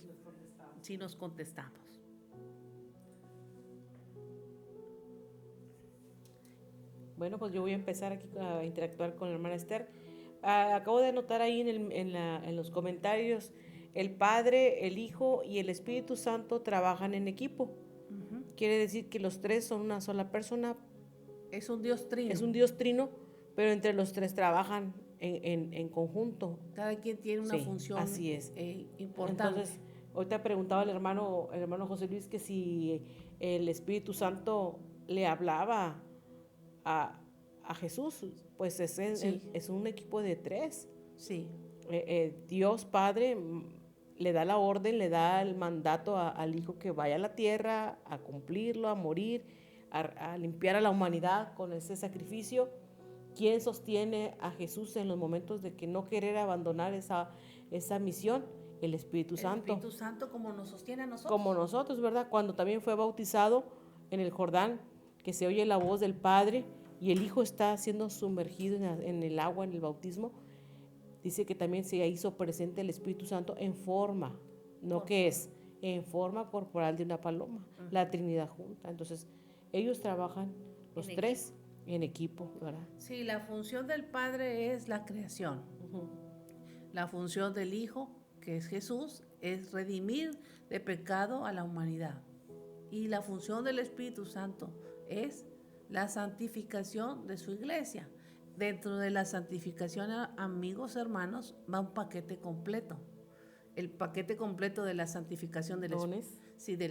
S1: Si nos contestamos.
S2: Bueno, pues yo voy a empezar aquí a interactuar con la hermana Esther. Acabo de anotar ahí en los comentarios, el Padre, el Hijo y el Espíritu Santo trabajan en equipo. Quiere decir que los tres son una sola persona.
S1: Es un Dios trino.
S2: Es un Dios trino, pero entre los tres trabajan en conjunto.
S1: Cada quien tiene una
S2: Sí,
S1: función
S2: así es.
S1: importante.
S2: Entonces, ahorita preguntaba el hermano José Luis que si el Espíritu Santo le hablaba a Jesús, pues
S1: Sí.
S2: es un equipo de tres.
S1: Sí,
S2: Dios Padre le da la orden, le da el mandato al Hijo que vaya a la tierra a cumplirlo, a morir, a limpiar a la humanidad con ese sacrificio. ¿Quién sostiene a Jesús en los momentos de que no querer abandonar esa misión? El Espíritu Santo.
S1: El Espíritu Santo como nos sostiene a nosotros.
S2: Como nosotros, ¿verdad? Cuando también fue bautizado en el Jordán, que se oye la voz del Padre y el Hijo está siendo sumergido en el agua, en el bautismo, dice que también se hizo presente el Espíritu Santo en forma, no que es, en forma corporal de una paloma, la Trinidad junta. Entonces, ellos trabajan los tres en equipo, ¿verdad?
S1: Sí, la función del Padre es la creación. La función del Hijo, que es Jesús, es redimir de pecado a la humanidad. Y la función del Espíritu Santo es la santificación de su iglesia. Dentro de la santificación, amigos, hermanos, va un paquete completo. El paquete completo de la santificación del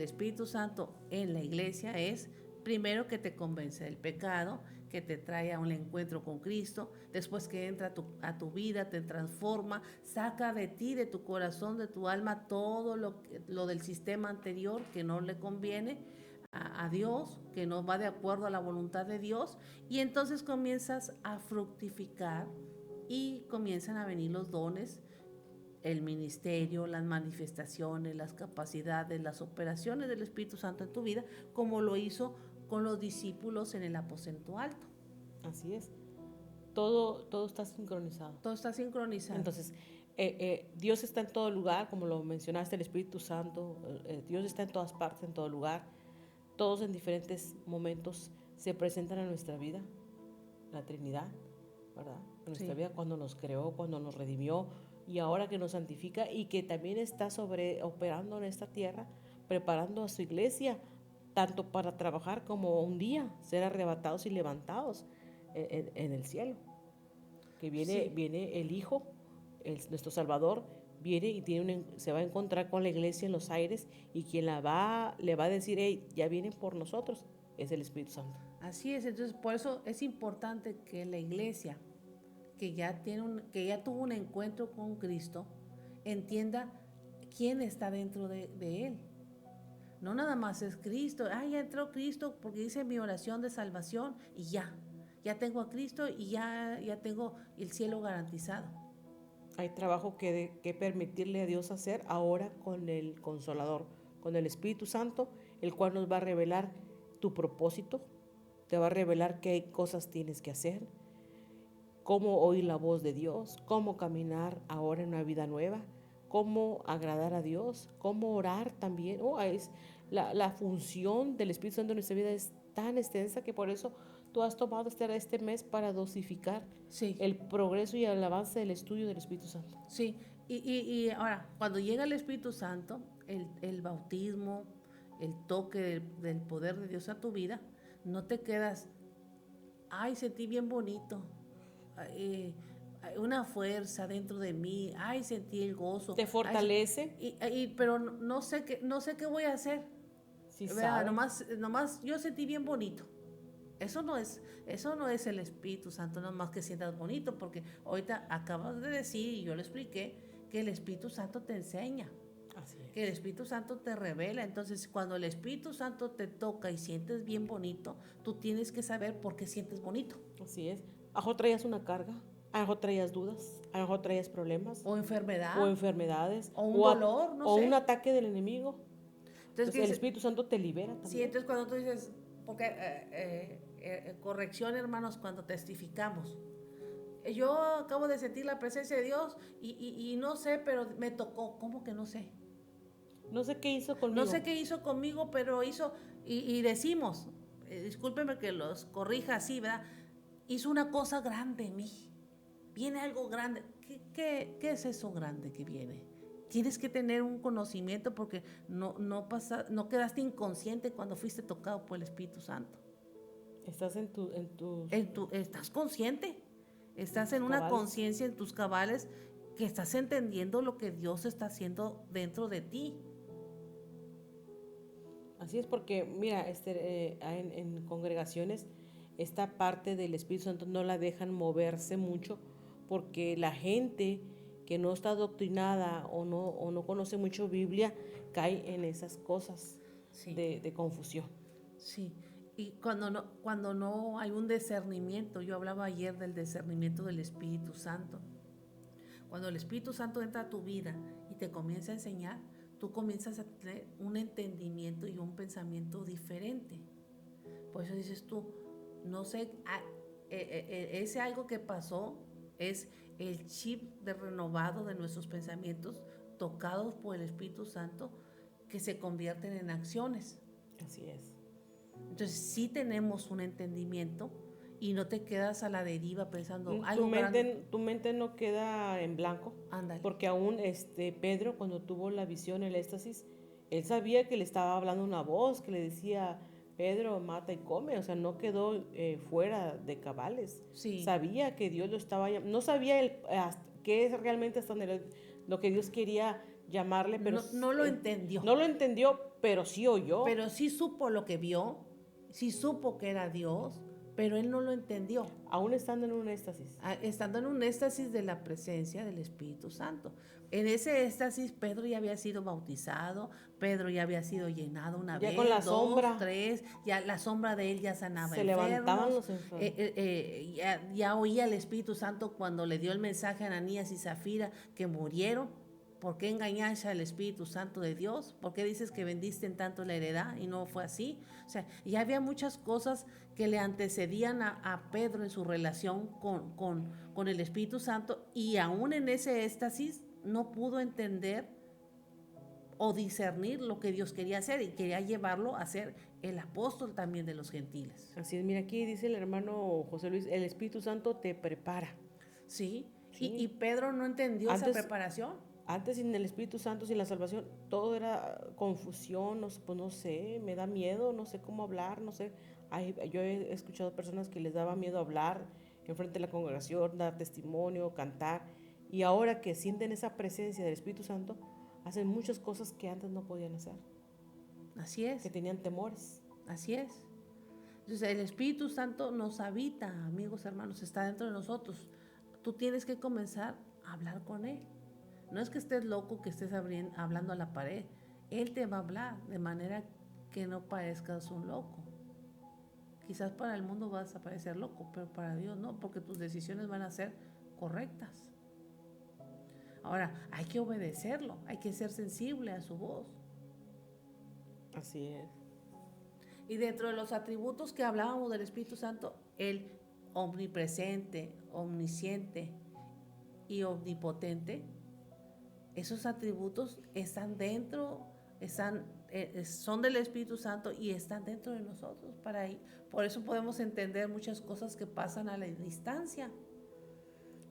S1: Espíritu Santo en la iglesia es primero que te convence del pecado, que te trae a un encuentro con Cristo, después que entra a tu vida, te transforma, saca de ti, de tu corazón, de tu alma, todo lo del sistema anterior que no le conviene a Dios, que no va de acuerdo a la voluntad de Dios, y entonces comienzas a fructificar y comienzan a venir los dones, el ministerio, las manifestaciones, las capacidades, las operaciones del Espíritu Santo en tu vida, como lo hizo con los discípulos en el aposento alto.
S2: Así es. Todo está sincronizado.
S1: Todo está sincronizado.
S2: Entonces, Dios está en todo lugar, como lo mencionaste, el Espíritu Santo, Dios está en todas partes, en todo lugar. Todos en diferentes momentos se presentan en nuestra vida, la Trinidad, ¿verdad? En nuestra vida, cuando nos creó, cuando nos redimió y ahora que nos santifica y que también está operando en esta tierra, preparando a su iglesia, tanto para trabajar como un día ser arrebatados y levantados en el cielo. Que viene el Hijo, nuestro Salvador, viene y se va a encontrar con la iglesia en los aires y quien le va a decir, hey, ya vienen por nosotros, es el Espíritu Santo.
S1: Así es, entonces por eso es importante que la iglesia, que ya tuvo un encuentro con Cristo, entienda quién está dentro de él. No nada más es Cristo, ya entró Cristo porque hice mi oración de salvación y ya tengo a Cristo y ya tengo el cielo garantizado.
S2: Hay trabajo que permitirle a Dios hacer ahora con el Consolador, con el Espíritu Santo, el cual nos va a revelar tu propósito, te va a revelar qué cosas tienes que hacer, cómo oír la voz de Dios, cómo caminar ahora en una vida nueva, cómo agradar a Dios, cómo orar también. La función del Espíritu Santo en nuestra vida es tan extensa que por eso tú has tomado este mes para dosificar el progreso y el avance del estudio del Espíritu Santo.
S1: Sí, y ahora, cuando llega el Espíritu Santo, el bautismo, el toque del poder de Dios a tu vida, no te quedas, ay, sentí bien bonito, una fuerza dentro de mí, ay, sentí el gozo.
S2: Te fortalece.
S1: Pero no sé qué voy a hacer.
S2: Sí
S1: Vea,
S2: sabes.
S1: nomás yo sentí bien bonito. Eso no es el Espíritu Santo, nomás que sientas bonito, porque ahorita acabas de decir, y yo le expliqué, que el Espíritu Santo te enseña,
S2: Así
S1: que el
S2: es.
S1: Espíritu Santo te revela. Entonces, cuando el Espíritu Santo te toca y sientes bien bonito, tú tienes que saber por qué sientes bonito.
S2: Así es. A lo mejor traías una carga, a lo mejor traías dudas, a lo mejor traías problemas
S1: O
S2: o
S1: enfermedad,
S2: enfermedades
S1: o un dolor, no
S2: o un
S1: sé.
S2: ataque del enemigo.
S1: Entonces, ¿qué
S2: Entonces el
S1: dice?
S2: Espíritu Santo te libera
S1: Sí,
S2: también.
S1: entonces cuando tú dices, porque corrección, hermanos, cuando testificamos. Yo acabo de sentir la presencia de Dios y no sé, pero me tocó. ¿Cómo que no sé?
S2: No sé qué hizo
S1: No
S2: conmigo.
S1: sé qué hizo conmigo, pero hizo, y decimos, discúlpeme que los corrija así, ¿verdad? Hizo una cosa grande en mí. Viene algo grande. ¿Qué es eso grande que viene? Tienes que tener un conocimiento porque no quedaste inconsciente cuando fuiste tocado por el Espíritu Santo.
S2: Estás en tus
S1: Estás consciente, estás en una
S2: cabales.
S1: conciencia en tus cabales que estás entendiendo lo que Dios está haciendo dentro de ti.
S2: Así es porque, mira, en congregaciones esta parte del Espíritu Santo no la dejan moverse mucho porque la gente que no está adoctrinada o no conoce mucho Biblia cae en esas cosas
S1: Sí,
S2: de confusión.
S1: sí. Y cuando no hay un discernimiento, yo hablaba ayer del discernimiento del Espíritu Santo. Cuando el Espíritu Santo entra a tu vida y te comienza a enseñar, tú comienzas a tener un entendimiento y un pensamiento diferente. Por eso dices tú, no sé, ese algo que pasó es el chip de renovado de nuestros pensamientos tocados por el Espíritu Santo que se convierten en acciones.
S2: Así es.
S1: Entonces sí tenemos un entendimiento y no te quedas a la deriva pensando algo grande.
S2: Tu mente no queda en blanco,
S1: Ándale.
S2: porque aún Pedro, cuando tuvo la visión, el éxtasis, él sabía que le estaba hablando una voz que le decía, Pedro, mata y come, o sea, no quedó fuera de cabales.
S1: Sí,
S2: Sabía que Dios lo estaba llamando, no sabía qué es realmente hasta lo que Dios quería llamarle, pero
S1: no lo entendió,
S2: no lo entendió, pero sí oyó.
S1: pero sí supo lo que vio, sí supo que era Dios, pero él no lo entendió.
S2: Aún estando en un éxtasis.
S1: Estando en un éxtasis de la presencia del Espíritu Santo. En ese éxtasis Pedro ya había sido bautizado, Pedro ya había sido llenado una
S2: Ya con la
S1: vez, dos,
S2: sombra,
S1: tres, ya la sombra de él ya sanaba
S2: se levantaban
S1: enfermos,
S2: los enfermos.
S1: ya oía el Espíritu Santo cuando le dio el mensaje a Ananías y Zafira que murieron. ¿Por qué engañaste al Espíritu Santo de Dios? ¿Por qué dices que vendiste en tanto la heredad y no fue así? O sea, ya había muchas cosas que le antecedían a Pedro en su relación con el Espíritu Santo y aún en ese éxtasis no pudo entender o discernir lo que Dios quería hacer y quería llevarlo a ser el apóstol también de los gentiles.
S2: Así es, mira, aquí dice el hermano José Luis, el Espíritu Santo te prepara.
S1: ¿Sí? Y
S2: Sí,
S1: Pedro no entendió esa
S2: antes,
S1: preparación.
S2: antes sin el Espíritu Santo, sin la salvación, todo era confusión, no, pues no sé, me da miedo, no sé cómo hablar, no sé. Yo he escuchado personas que les daba miedo hablar enfrente de la congregación, dar testimonio, cantar, y ahora que sienten esa presencia del Espíritu Santo, hacen muchas cosas que antes no podían hacer,
S1: Así
S2: que
S1: es,
S2: tenían temores.
S1: así es. Entonces el Espíritu Santo nos habita, amigos, hermanos, está dentro de nosotros. Tú tienes que comenzar a hablar con Él. No es que estés loco, que estés hablando a la pared. Él te va a hablar de manera que no parezcas un loco. Quizás para el mundo vas a parecer loco, pero para Dios no, porque tus decisiones van a ser correctas. Ahora, hay que obedecerlo, hay que ser sensible a su voz.
S2: Así es.
S1: Y dentro de los atributos que hablábamos del Espíritu Santo, el omnipresente, omnisciente y omnipotente, esos atributos están dentro, son del Espíritu Santo y están dentro de nosotros. Por eso podemos entender muchas cosas que pasan a la distancia.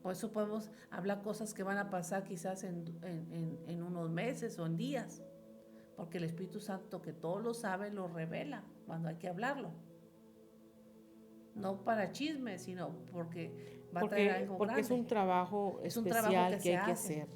S1: Por eso podemos hablar cosas que van a pasar quizás en unos meses o en días. Porque el Espíritu Santo, que todo lo sabe, lo revela cuando hay que hablarlo. no para chisme, sino porque va a traer algo
S2: Porque es
S1: grande.
S2: un trabajo
S1: Es un trabajo
S2: especial
S1: que
S2: que
S1: se
S2: hay que
S1: hace.
S2: hacer.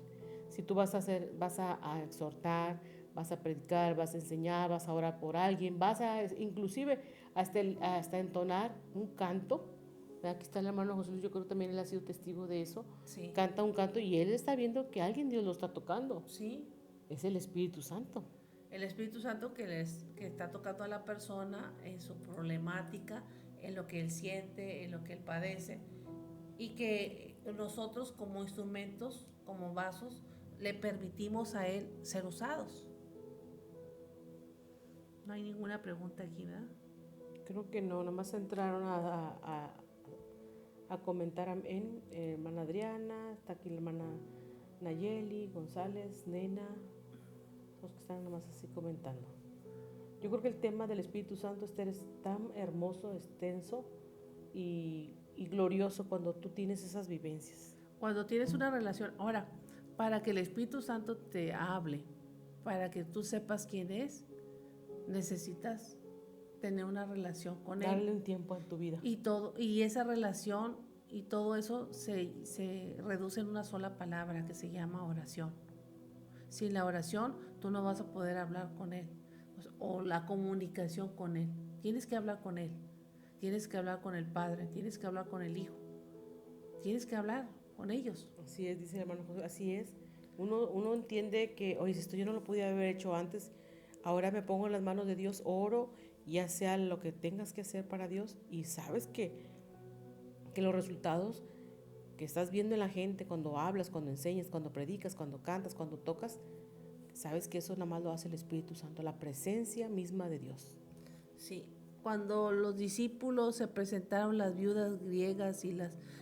S2: Si tú vas a hacer, vas a exhortar, vas a predicar, vas a enseñar, vas a orar por alguien, vas a inclusive hasta entonar un canto. Aquí está el hermano José Luis, yo creo que también él ha sido testigo de eso.
S1: Sí,
S2: Canta un canto y él está viendo que alguien Dios lo está tocando.
S1: sí.
S2: Es el Espíritu Santo.
S1: El Espíritu Santo que está tocando a la persona en su problemática, en lo que él siente, en lo que él padece, y que nosotros como instrumentos, como vasos, le permitimos a él ser usados. No hay ninguna pregunta aquí, ¿verdad?
S2: Creo que no, nomás entraron a comentar amén. Hermana Adriana, está aquí la hermana Nayeli, González, Nena, los que están nomás así comentando. Yo creo que el tema del Espíritu Santo es tan hermoso, extenso y glorioso cuando tú tienes esas vivencias.
S1: Cuando tienes una relación, ahora, para que el Espíritu Santo te hable, para que tú sepas quién es, necesitas tener una relación con él.
S2: Darle un tiempo en tu vida.
S1: Y esa relación y todo eso se reduce en una sola palabra que se llama oración. Sin la oración, tú no vas a poder hablar con él, o la comunicación con él. Tienes que hablar con él, tienes que hablar con el Padre, tienes que hablar con el Hijo, tienes que hablar con ellos.
S2: Así es, dice el hermano José, así es. Uno entiende que, oye, si esto yo no lo podía haber hecho antes, ahora me pongo en las manos de Dios, oro, ya sea lo que tengas que hacer para Dios, y sabes que los resultados que estás viendo en la gente cuando hablas, cuando enseñas, cuando predicas, cuando cantas, cuando tocas, sabes que eso nada más lo hace el Espíritu Santo, la presencia misma de Dios.
S1: Sí, cuando los discípulos se presentaron las viudas griegas y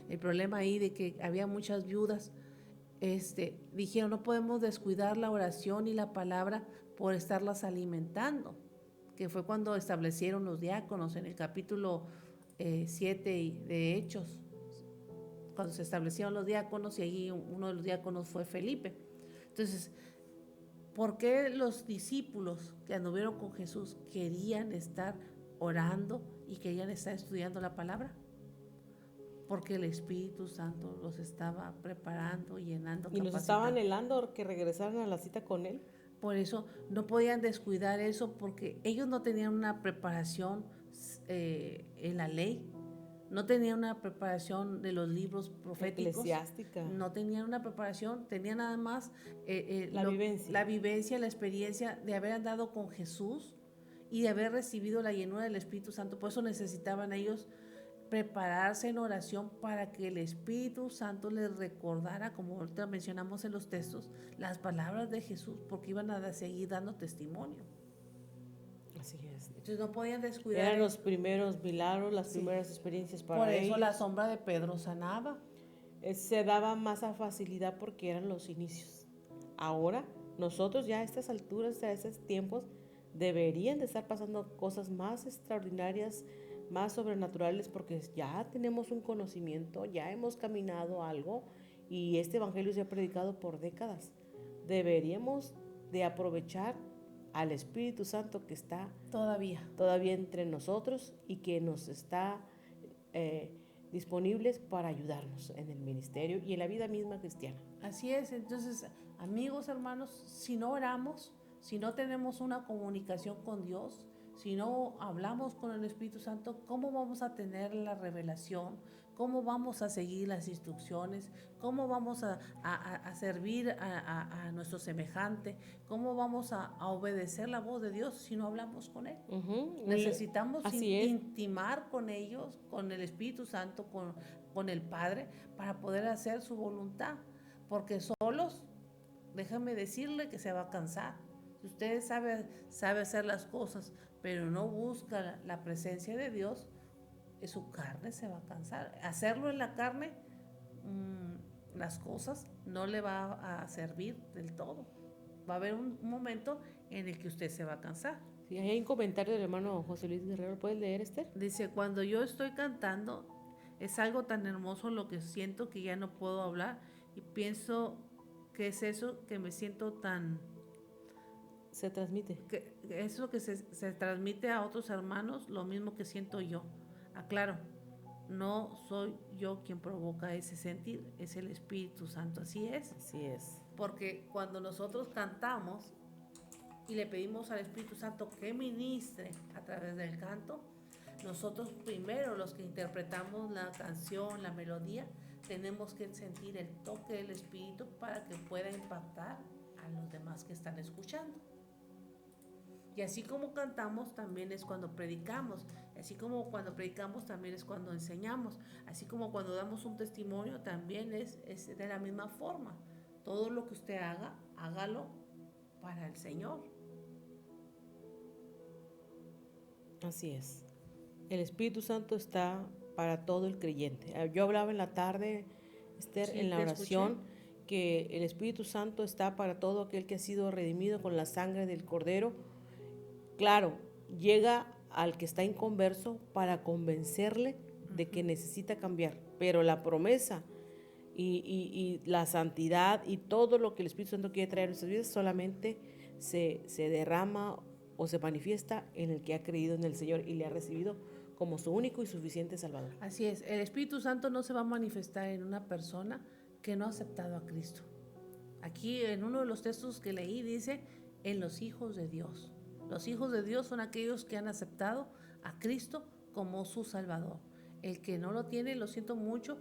S1: el problema ahí de que había muchas viudas, dijeron, no podemos descuidar la oración y la palabra por estarlas alimentando, que fue cuando establecieron los diáconos en el capítulo 7 de Hechos, cuando se establecieron los diáconos, y allí uno de los diáconos fue Felipe. Entonces, ¿por qué los discípulos que anduvieron con Jesús querían estar orando y querían estar estudiando la palabra? Porque el Espíritu Santo los estaba preparando, llenando,
S2: y los estaba anhelando que regresaran a la cita con Él.
S1: Por eso no podían descuidar eso, porque ellos no tenían una preparación en la ley, no tenían una preparación de los libros proféticos,
S2: eclesiástica,
S1: no tenían una preparación, tenían nada más
S2: la vivencia,
S1: la experiencia de haber andado con Jesús y de haber recibido la llenura del Espíritu Santo. Por eso necesitaban ellos prepararse en oración para que el Espíritu Santo les recordara, como ahorita mencionamos en los textos, las palabras de Jesús, porque iban a seguir dando testimonio.
S2: Así es.
S1: Entonces no podían descuidar.
S2: Eran los primeros milagros, las primeras experiencias para
S1: Por eso
S2: ellos.
S1: la sombra de Pedro sanaba.
S2: Se daba más a facilidad porque eran los inicios. Ahora, nosotros ya a estas alturas, a estos tiempos, deberían de estar pasando cosas más extraordinarias, más sobrenaturales, porque ya tenemos un conocimiento, ya hemos caminado algo y este evangelio se ha predicado por décadas. Deberíamos de aprovechar al Espíritu Santo que está todavía entre nosotros y que nos está disponibles para ayudarnos en el ministerio y en la vida misma cristiana.
S1: Así es. Entonces, amigos, hermanos, si no oramos, si no tenemos una comunicación con Dios, si no hablamos con el Espíritu Santo, ¿cómo vamos a tener la revelación? ¿Cómo vamos a seguir las instrucciones? ¿Cómo vamos a servir a nuestro semejante? ¿Cómo vamos a obedecer la voz de Dios si no hablamos con Él? Necesitamos intimar con ellos, con el Espíritu Santo, con el Padre, para poder hacer su voluntad. Porque solos, déjame decirle que se va a cansar. Si usted sabe hacer las cosas, pero no busca la presencia de Dios, su carne se va a cansar. Hacerlo en la carne, las cosas no le va a servir del todo. Va a haber un momento en el que usted se va a cansar.
S2: Sí, hay un comentario del hermano José Luis Guerrero. ¿Puedes leer, Esther?
S1: Dice, cuando yo estoy cantando, es algo tan hermoso lo que siento que ya no puedo hablar y pienso que es eso que me siento tan...
S2: Se transmite.
S1: Que eso que se transmite a otros hermanos, lo mismo que siento yo. Aclaro, no soy yo quien provoca ese sentir, es el Espíritu Santo, así es.
S2: Así es.
S1: Porque cuando nosotros cantamos y le pedimos al Espíritu Santo que ministre a través del canto, nosotros primero, los que interpretamos la canción, la melodía, tenemos que sentir el toque del Espíritu para que pueda impactar a los demás que están escuchando. Y así como cantamos, también es cuando predicamos. Así como cuando predicamos, también es cuando enseñamos. Así como cuando damos un testimonio, también es de la misma forma. Todo lo que usted haga, hágalo para el Señor.
S2: Así es. El Espíritu Santo está para todo el creyente. Yo hablaba en la tarde, Esther,
S1: Sí,
S2: en la
S1: te
S2: oración,
S1: escuché.
S2: que el Espíritu Santo está para todo aquel que ha sido redimido con la sangre del Cordero. Claro, llega al que está inconverso para convencerle de que necesita cambiar, pero la promesa y la santidad y todo lo que el Espíritu Santo quiere traer a nuestras vidas solamente se derrama o se manifiesta en el que ha creído en el Señor y le ha recibido como su único y suficiente Salvador.
S1: Así es, el Espíritu Santo no se va a manifestar en una persona que no ha aceptado a Cristo. Aquí en uno de los textos que leí dice, en los hijos de Dios. Los hijos de Dios son aquellos que han aceptado a Cristo como su Salvador. El que no lo tiene, lo siento mucho,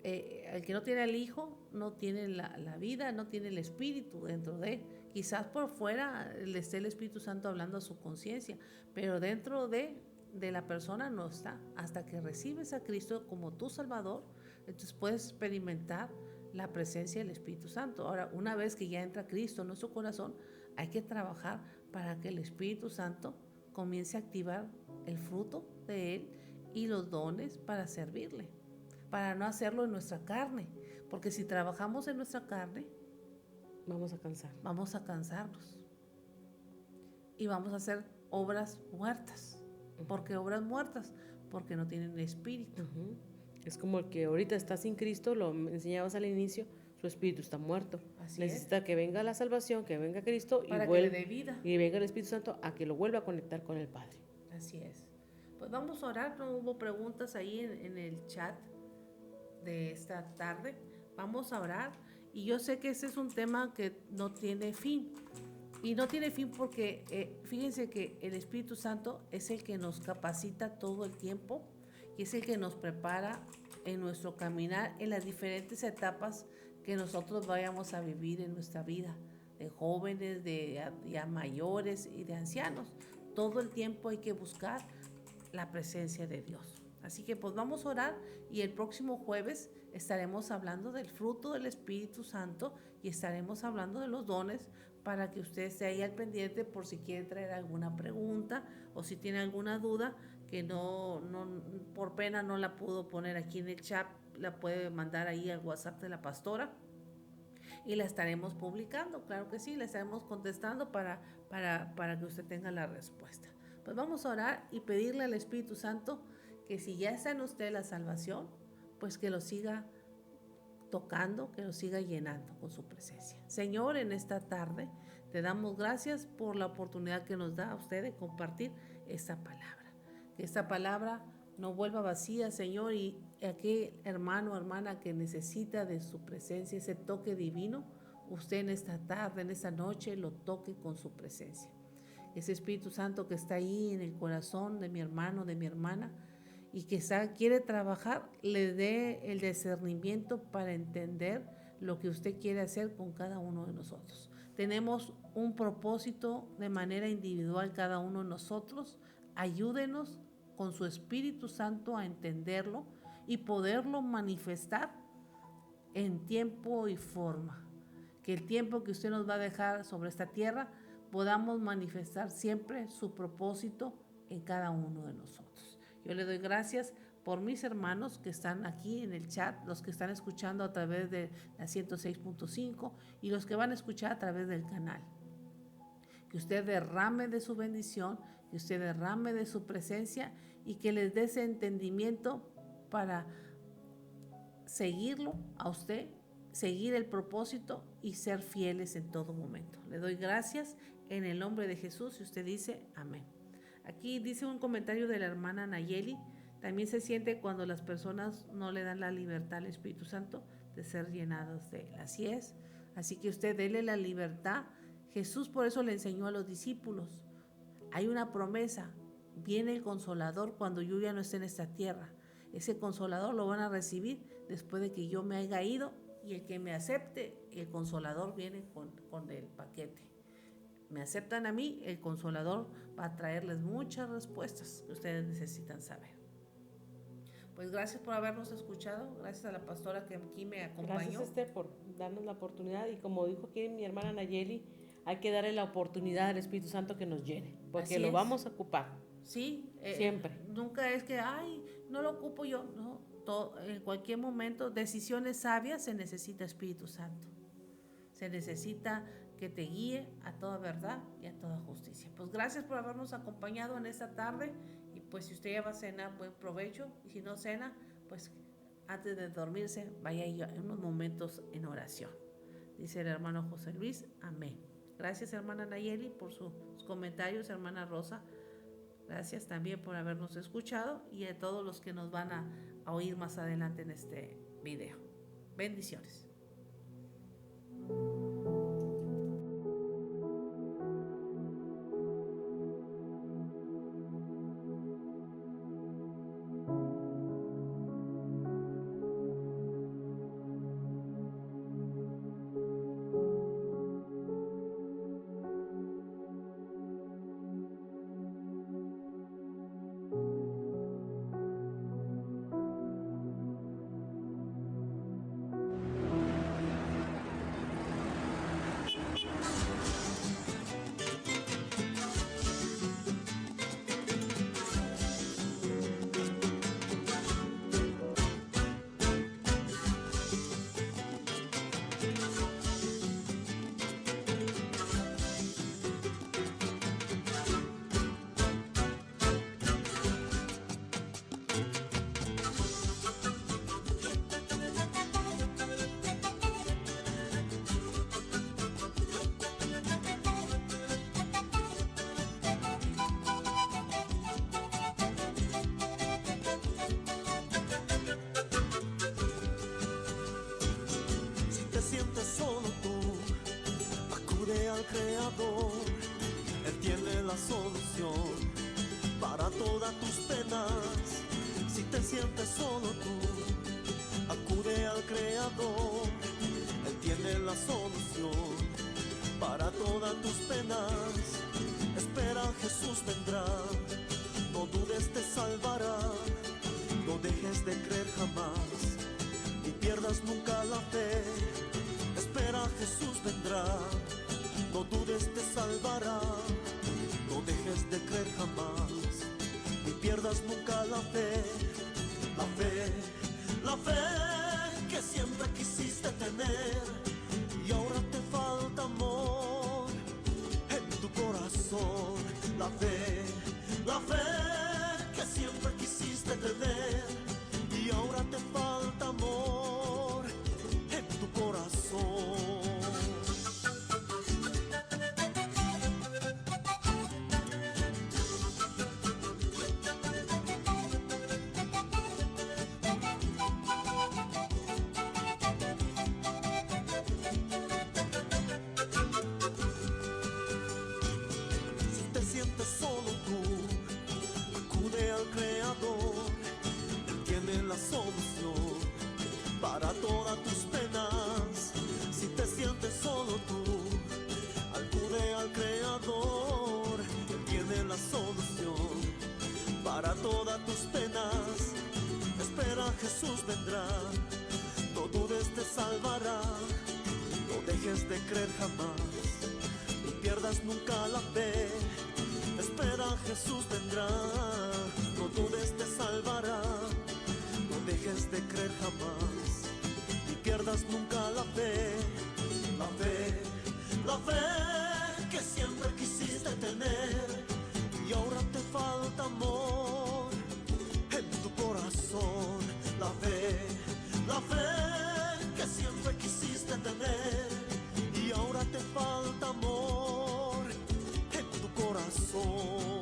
S1: el que no tiene al Hijo no tiene la vida, no tiene el Espíritu dentro de él. Quizás por fuera le esté el Espíritu Santo hablando a su conciencia, pero dentro de la persona no está. Hasta que recibes a Cristo como tu Salvador, entonces puedes experimentar la presencia del Espíritu Santo. Ahora, una vez que ya entra Cristo en nuestro corazón, hay que trabajar para que el Espíritu Santo comience a activar el fruto de Él y los dones para servirle, para no hacerlo en nuestra carne, porque si trabajamos en nuestra carne,
S2: Vamos a cansar.
S1: vamos a cansarnos y vamos a hacer obras muertas. ¿Por qué obras muertas? Porque no tienen espíritu.
S2: Es como el que ahorita está sin Cristo, lo enseñabas al inicio, su espíritu está muerto.
S1: Así
S2: Necesita que venga la salvación, que venga Cristo
S1: para que le dé vida.
S2: y venga el Espíritu Santo a que lo vuelva a conectar con el Padre.
S1: Así es. Pues vamos a orar, no hubo preguntas ahí en el chat de esta tarde. Vamos a orar y yo sé que ese es un tema que no tiene fin. Y no tiene fin porque fíjense que el Espíritu Santo es el que nos capacita todo el tiempo y es el que nos prepara en nuestro caminar en las diferentes etapas que nosotros vayamos a vivir en nuestra vida, de jóvenes, de ya mayores y de ancianos. Todo el tiempo hay que buscar la presencia de Dios. Así que pues vamos a orar y el próximo jueves estaremos hablando del fruto del Espíritu Santo y estaremos hablando de los dones para que usted esté ahí al pendiente por si quiere traer alguna pregunta o si tiene alguna duda que no por pena no la pudo poner aquí en el chat, la puede mandar ahí al WhatsApp de la pastora y la estaremos publicando, claro que sí, la estaremos contestando para que usted tenga la respuesta. Pues vamos a orar y pedirle al Espíritu Santo que si ya está en usted la salvación, pues que lo siga tocando, que lo siga llenando con su presencia. Señor, en esta tarde te damos gracias por la oportunidad que nos da a usted de compartir esta palabra. Que esta palabra no vuelva vacía, Señor, y aquel hermano o hermana que necesita de su presencia, ese toque divino, usted en esta tarde, en esta noche, lo toque con su presencia. Ese Espíritu Santo que está ahí en el corazón de mi hermano, de mi hermana, y que quiere trabajar, le dé el discernimiento para entender lo que usted quiere hacer con cada uno de nosotros. Tenemos un propósito de manera individual cada uno de nosotros. Ayúdenos con su Espíritu Santo a entenderlo y poderlo manifestar en tiempo y forma. Que el tiempo que usted nos va a dejar sobre esta tierra podamos manifestar siempre su propósito en cada uno de nosotros. Yo le doy gracias por mis hermanos que están aquí en el chat, los que están escuchando a través de la 106.5 y los que van a escuchar a través del canal. Que usted derrame de su bendición, que usted derrame de su presencia y que les dé ese entendimiento para seguirlo a usted, seguir el propósito y ser fieles en todo momento. Le doy gracias en el nombre de Jesús y usted dice amén. Aquí dice un comentario de la hermana Nayeli, También se siente cuando las personas no le dan la libertad al Espíritu Santo de ser llenados de él. Así es. Así que usted dele la libertad. Jesús por eso le enseñó a los discípulos. Hay una promesa. Viene el Consolador cuando yo ya no esté en esta tierra. Ese Consolador lo van a recibir después de que yo me haya ido, y el que me acepte, el Consolador viene con el paquete. Me aceptan a mí, el Consolador va a traerles muchas respuestas que ustedes necesitan saber. Pues gracias por habernos escuchado, gracias a la pastora que aquí me acompañó.
S2: Gracias, por darnos la oportunidad, y como dijo aquí mi hermana Nayeli, hay que darle la oportunidad al Espíritu Santo que nos llene, porque
S1: Así
S2: lo
S1: es.
S2: vamos a ocupar.
S1: Sí,
S2: siempre.
S1: Nunca es que, no lo ocupo yo, no. En cualquier momento, decisiones sabias, se necesita Espíritu Santo. Se necesita que te guíe a toda verdad y a toda justicia. Pues gracias por habernos acompañado en esta tarde, y pues si usted ya va a cenar, buen provecho, y si no cena, pues antes de dormirse, vaya en unos momentos en oración. Dice el hermano José Luis, amén. Gracias, hermana Nayeli, por sus comentarios, hermana Rosa. Gracias también por habernos escuchado, y a todos los que nos van a oír más adelante en este video. Bendiciones.
S3: Creador, Él tiene la solución para todas tus penas. Si te sientes solo tú, acude al Creador, Él tiene la solución para todas tus penas. Espera, Jesús vendrá, no dudes, te salvará. No dejes de creer jamás, ni pierdas nunca la fe. Espera, Jesús vendrá, no dudes, te salvará. No dejes de creer jamás, ni pierdas nunca la fe. La fe que siempre quisiste tener, y ahora te falta amor en tu corazón. La fe que siempre quisiste tener, y ahora te falta amor en tu corazón. Solución para todas tus penas. Si te sientes solo tú, acude al Creador, Él tiene la solución para todas tus penas. Espera, Jesús vendrá, no dudes, te salvará. No dejes de creer jamás, ni pierdas nunca la fe. Espera, Jesús vendrá, no dudes, te salvará. No dejes de creer jamás, ni pierdas nunca la fe. La fe que siempre quisiste tener, y ahora te falta amor en tu corazón. La fe que siempre quisiste tener, y ahora te falta amor en tu corazón.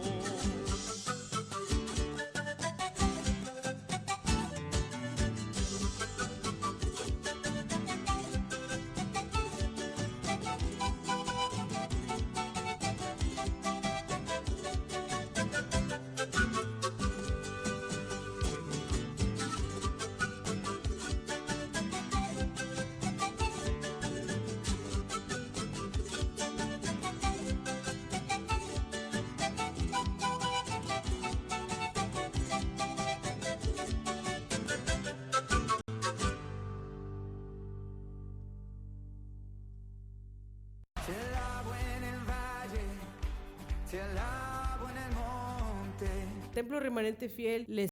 S4: Te alabo en el monte.
S2: Templo Remanente Fiel les